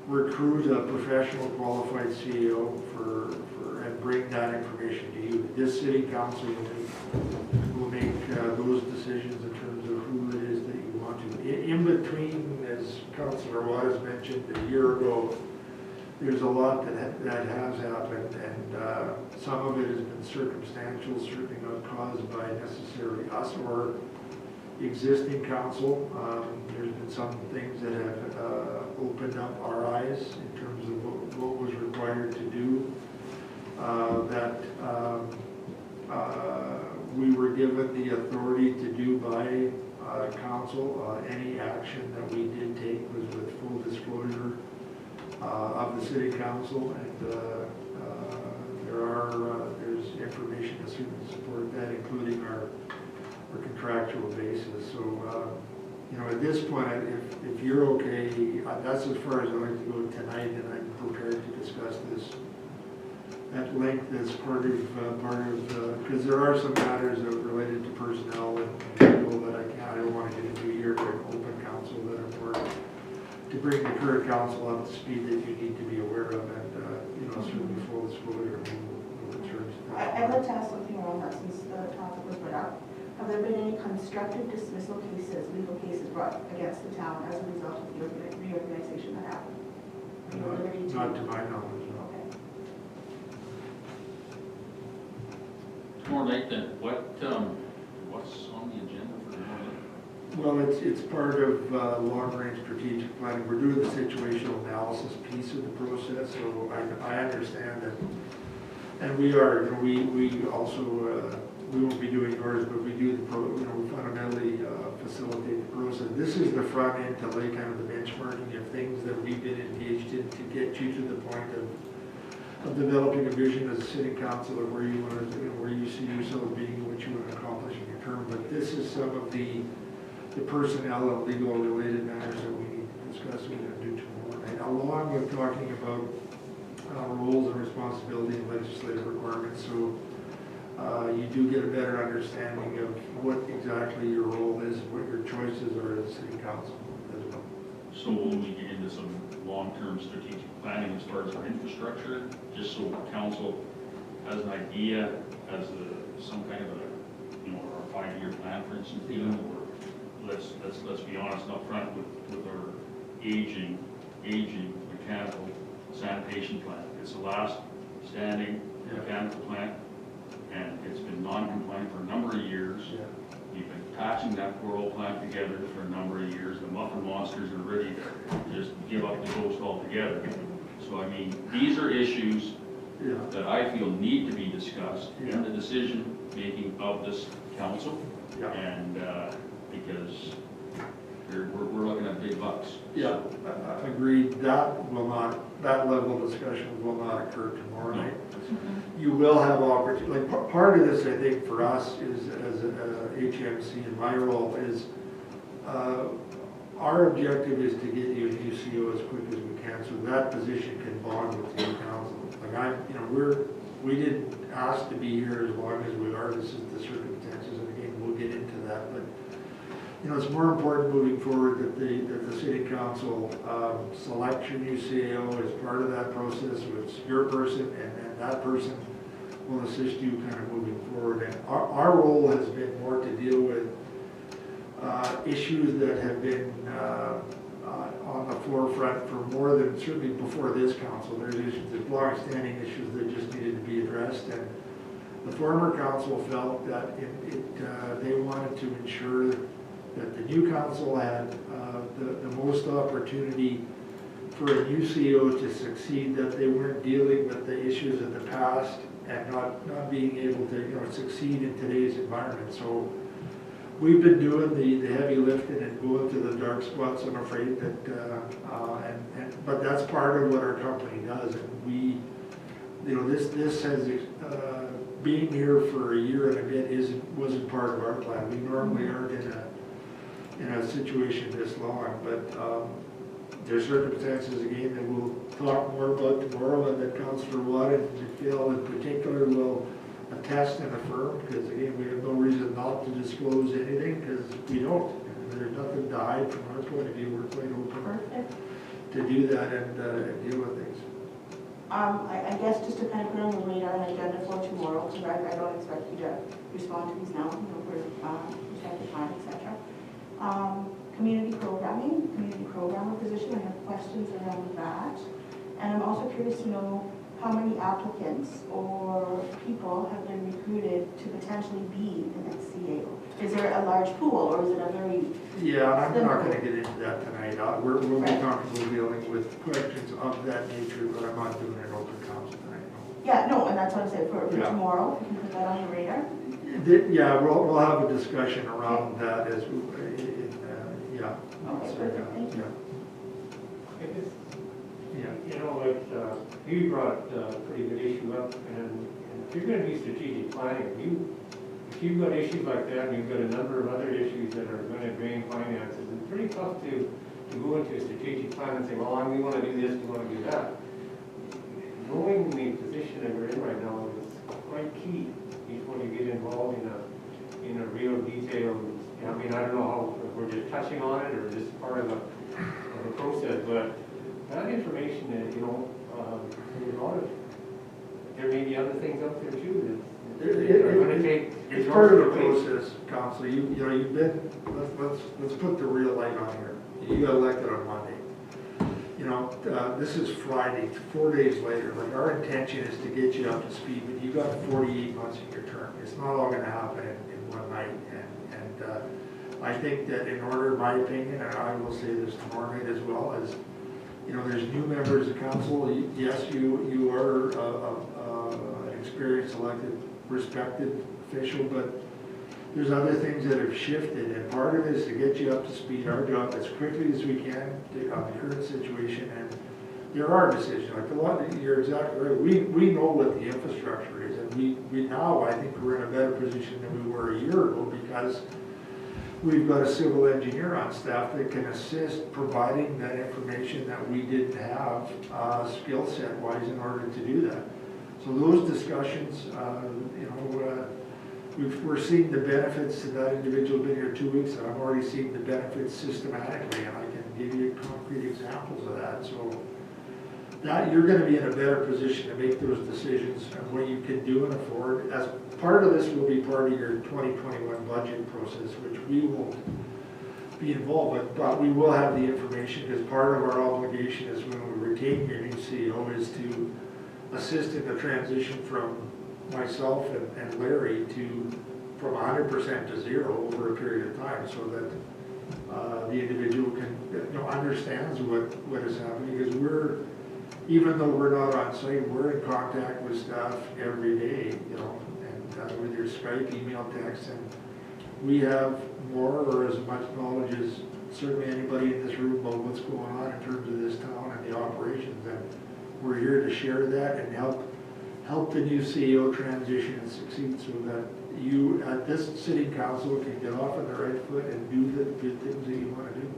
recruit a professional, qualified CEO and bring that information to you. This city council will make those decisions in terms of who it is that you want to. In between, as Councillor Waters mentioned a year ago, there's a lot that has happened, and some of it has been circumstantial, certainly not caused by necessarily us or existing council. There's been some things that have opened up our eyes in terms of what was required to do. That we were given the authority to do by council. Any action that we did take was with full disclosure of the city council, and there's information to certainly support that, including our contractual basis. So you know, at this point, if you're okay, that's as far as I'd like to go tonight, and I'm prepared to discuss this at length as part of because there are some matters that are related to personnel and people that I don't want to get into here during open council that are more to bring the current council up to speed that you need to be aware of, and you know, certainly full disclosure of no concerns. I'd like to ask something around that since the topic was brought up. Have there been any constructive dismissal cases, legal cases brought against the town as a result of the reorganization that happened? Not to my knowledge, no. Okay. Tomorrow night then, what's on the agenda for tomorrow night? Well, it's part of long-range strategic planning. We're doing the situational analysis piece of the process, so I understand that. And we are, we also, we won't be doing yours, but we do we fundamentally facilitate the process. This is the front end to lay kind of the benchmarking of things that we've been engaged in to get you to the point of developing a vision as a city council of where you want to, where you see yourself being, what you want to accomplish in your term. But this is some of the personnel and legal related matters that we need to discuss and do tomorrow night, along with talking about roles and responsibility and legislative requirements. So you do get a better understanding of what exactly your role is, what your choices are as a city council as well. So when we get into some long-term strategic planning as far as our infrastructure, just so council has an idea, as some kind of a, our 5-year plan, for instance, or let's be honest up front with our aging mechanical sanitation plant. It's the last standing mechanical plant, and it's been non-compliant for a number of years. You've been patching that poor old plant together for a number of years. The muffin monsters are ready to just give up the ghost altogether. So I mean, these are issues that I feel need to be discussed in the decision making of this council, and because we're looking at big bucks. Yeah, agreed. That level of discussion will not occur tomorrow night. You will have opportunity. Like part of this, I think, for us is as a HMC, and my role is our objective is to get you a new CO as quick as we can, so that position can bond with the council. Like we didn't ask to be here as long as we are. This is the circumstances, and again, we'll get into that. But it's more important moving forward that the city council selects your new CEO as part of that process. It's your person, and that person will assist you kind of moving forward. And our role has been more to deal with issues that have been on the forefront for more than, certainly before this council. There's long-standing issues that just needed to be addressed, and the former council felt that they wanted to ensure that the new council had the most opportunity for a new CEO to succeed, that they weren't dealing with the issues of the past and not being able to succeed in today's environment. So we've been doing the heavy lifting and going to the dark spots, I'm afraid, but that's part of what our company does. And we, this has being here for a year and a bit wasn't part of our plan. We normally aren't in a situation this long, but there's circumstances, again, that we'll talk more about tomorrow, and that Councillor Watt and Phil in particular will attest and affirm, because again, we have no reason not to disclose anything, because we don't. There's nothing to hide from our point of view. We're quite open to do that and deal with things. I guess just to kind of put on the radar and agenda for tomorrow, because I don't expect you to respond to these now, for respective time, etc. Community programmer position, I have questions around that. And I'm also curious to know how many applicants or people have been recruited to potentially be the next CAO. Is there a large pool, or is it a very... Yeah, I'm not going to get into that tonight. We'll be comfortable dealing with questions of that nature, but I'm not doing an open council tonight. No. Yeah, no, and that's what I'm saying, for tomorrow, you can put that on your radar. Yeah, we'll have a discussion around that as we, Okay, perfect, thank you. You brought a pretty good issue up, and if you're going to be strategic planning, if you've got issues like that, and you've got a number of other issues that are going to drain finances, it's pretty tough to go into a strategic plan and say, well, we want to do this, we want to do that. Knowing the position that we're in right now is quite key. When you get involved in a real detail, I don't know how, if we're just touching on it or just part of the process, but that information that, there's a lot of, there may be other things out there too that are going to take. It's part of the process, Council. You've been, let's put the real light on here. You got elected on Monday. This is Friday, 4 days later. Like, our intention is to get you up to speed, but you've got 48 months in your term. It's not all going to happen in one night. And I think that in order, in my opinion, and I will say this tomorrow night as well, is, you know, there's new members of council. Yes, you are an experienced, elected, respected official, but there's other things that have shifted, and part of it is to get you up to speed, our job, as quickly as we can on the current situation, and there are decisions, like the one, you're exactly right, we know what the infrastructure is, and we now, I think we're in a better position than we were a year ago, because we've got a civil engineer on staff that can assist providing that information that we didn't have skill set wise in order to do that. So those discussions, you know, we're seeing the benefits to that individual been here 2 weeks, and I'm already seeing the benefits systematically, and I can give you concrete examples of that. So that you're going to be in a better position to make those decisions on what you can do and afford. As part of this will be part of your 2021 budget process, which we won't be involved with, but we will have the information, because part of our obligation is when we retain your new CEO is to assist in the transition from myself and Larry from 100% to zero over a period of time, so that the individual can, you know, understands what is happening, because even though we're not on site, we're in contact with staff every day, you know, and with your Skype, email, text, and we have more or as much knowledge as certainly anybody in this room about what's going on in terms of this town and the operations, and we're here to share that and help the new CEO transition and succeed, so that you at this city council can get off on the right foot and do the good things that you want to do.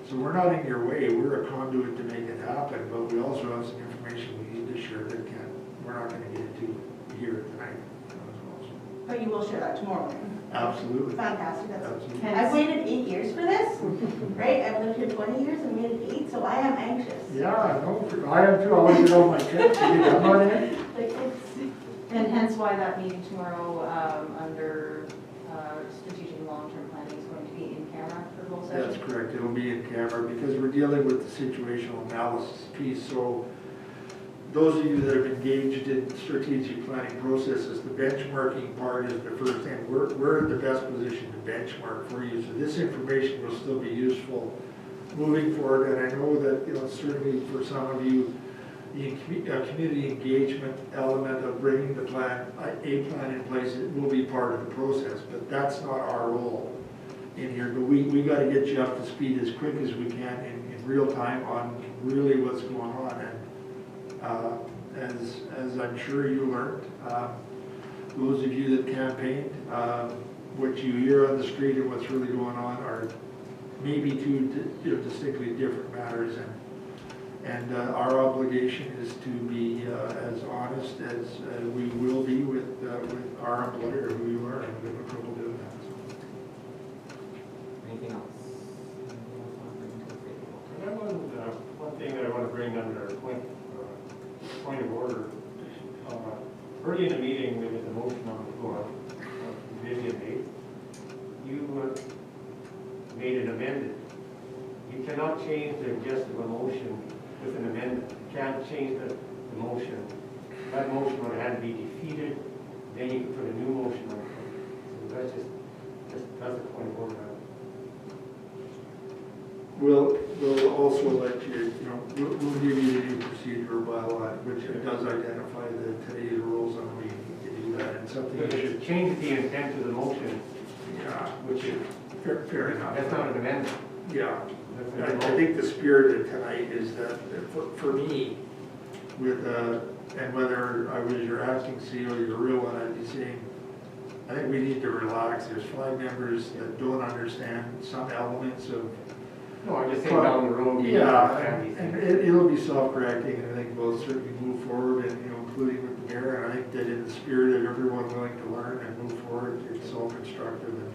So we're not in your way, we're a conduit to make it happen, but we also have some information we need to share that we're not going to get into here tonight. But you will share that tomorrow. Absolutely. Fantastic. Absolutely. I've waited 8 years for this, right? I've lived here 20 years and waited 8, so I am anxious. Yeah, I know. I am too. I want to get all my checks. I'm not in. And hence why that meeting tomorrow under strategic and long-term planning is going to be in camera for the whole session? That's correct. It'll be in camera because we're dealing with the situational analysis piece. So those of you that have engaged in strategic planning processes, the benchmarking part is the first thing. We're in the best position to benchmark for you. So this information will still be useful moving forward. And I know that, you know, certainly for some of you, the community engagement element of bringing the plan, a plan in place, it will be part of the process, but that's not our role in here. But we got to get you up to speed as quick as we can in real time on really what's going on. And as I'm sure you learned, those of you that campaigned, what you hear on the street and what's really going on are maybe two distinctly different matters. And our obligation is to be as honest as we will be with our employer, who you are, and we have no trouble doing that. So. Anything else? One thing that I want to bring under point of order. Early in the meeting, there was a motion on the floor, Vivian made. You made an amendment. You cannot change the gist of a motion with an amendment. You can't change the motion. That motion would have to be defeated, then you can put a new motion on it. So that's the point of order. We'll also let you, we'll give you the new procedure bylaw, which does identify today's rules on when you can do that. And something you should change the intent of the motion. Yeah, Which is fair enough. That's not an amendment. Yeah. I think the spirit of tonight is that for me, with and whether I was your acting CEO or your real one, I'd be saying, I think we need to relax. There's 5 members that don't understand some elements of. No, I'm just saying down the road. Yeah, and it'll be self-correcting, and I think we'll certainly move forward, and including with the mayor. And I think that in the spirit of everyone willing to learn and move forward, it's self-constructive, and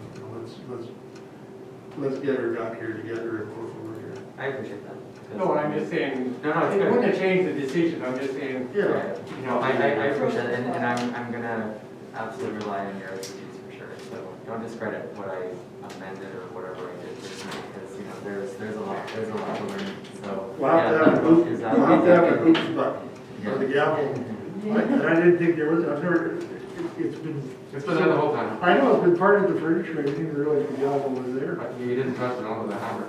let's get her done here together and move forward here. I appreciate that. No, I'm just saying, No, it's it good. wouldn't have changed the decision. I'm just saying, Yeah. I appreciate it, and I'm gonna absolutely rely on your expertise for sure. So don't discredit what I amended or whatever I did this night, because there's a lot to learn. So We'll have to have a oops button or the gavel. And I didn't think there was. I've never. it's been. It's been there the whole time. I know, it's been part of the furniture, I didn't even realize the gavel was there. But you didn't trust it on with a hammer.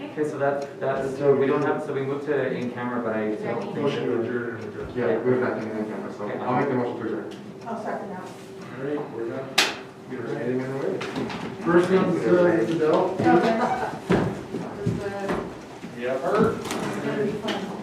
Okay, so that's, so we don't have, so we moved to in camera, but I don't think. Motion to adjourn and adjourn. Yeah, we have nothing in the camera, so Okay. I'll make the motion to adjourn. I'll second that. All right, we're done. Is there anything in the way? First one's, Adele. Okay. Yeah, Bert? It's gonna be fun.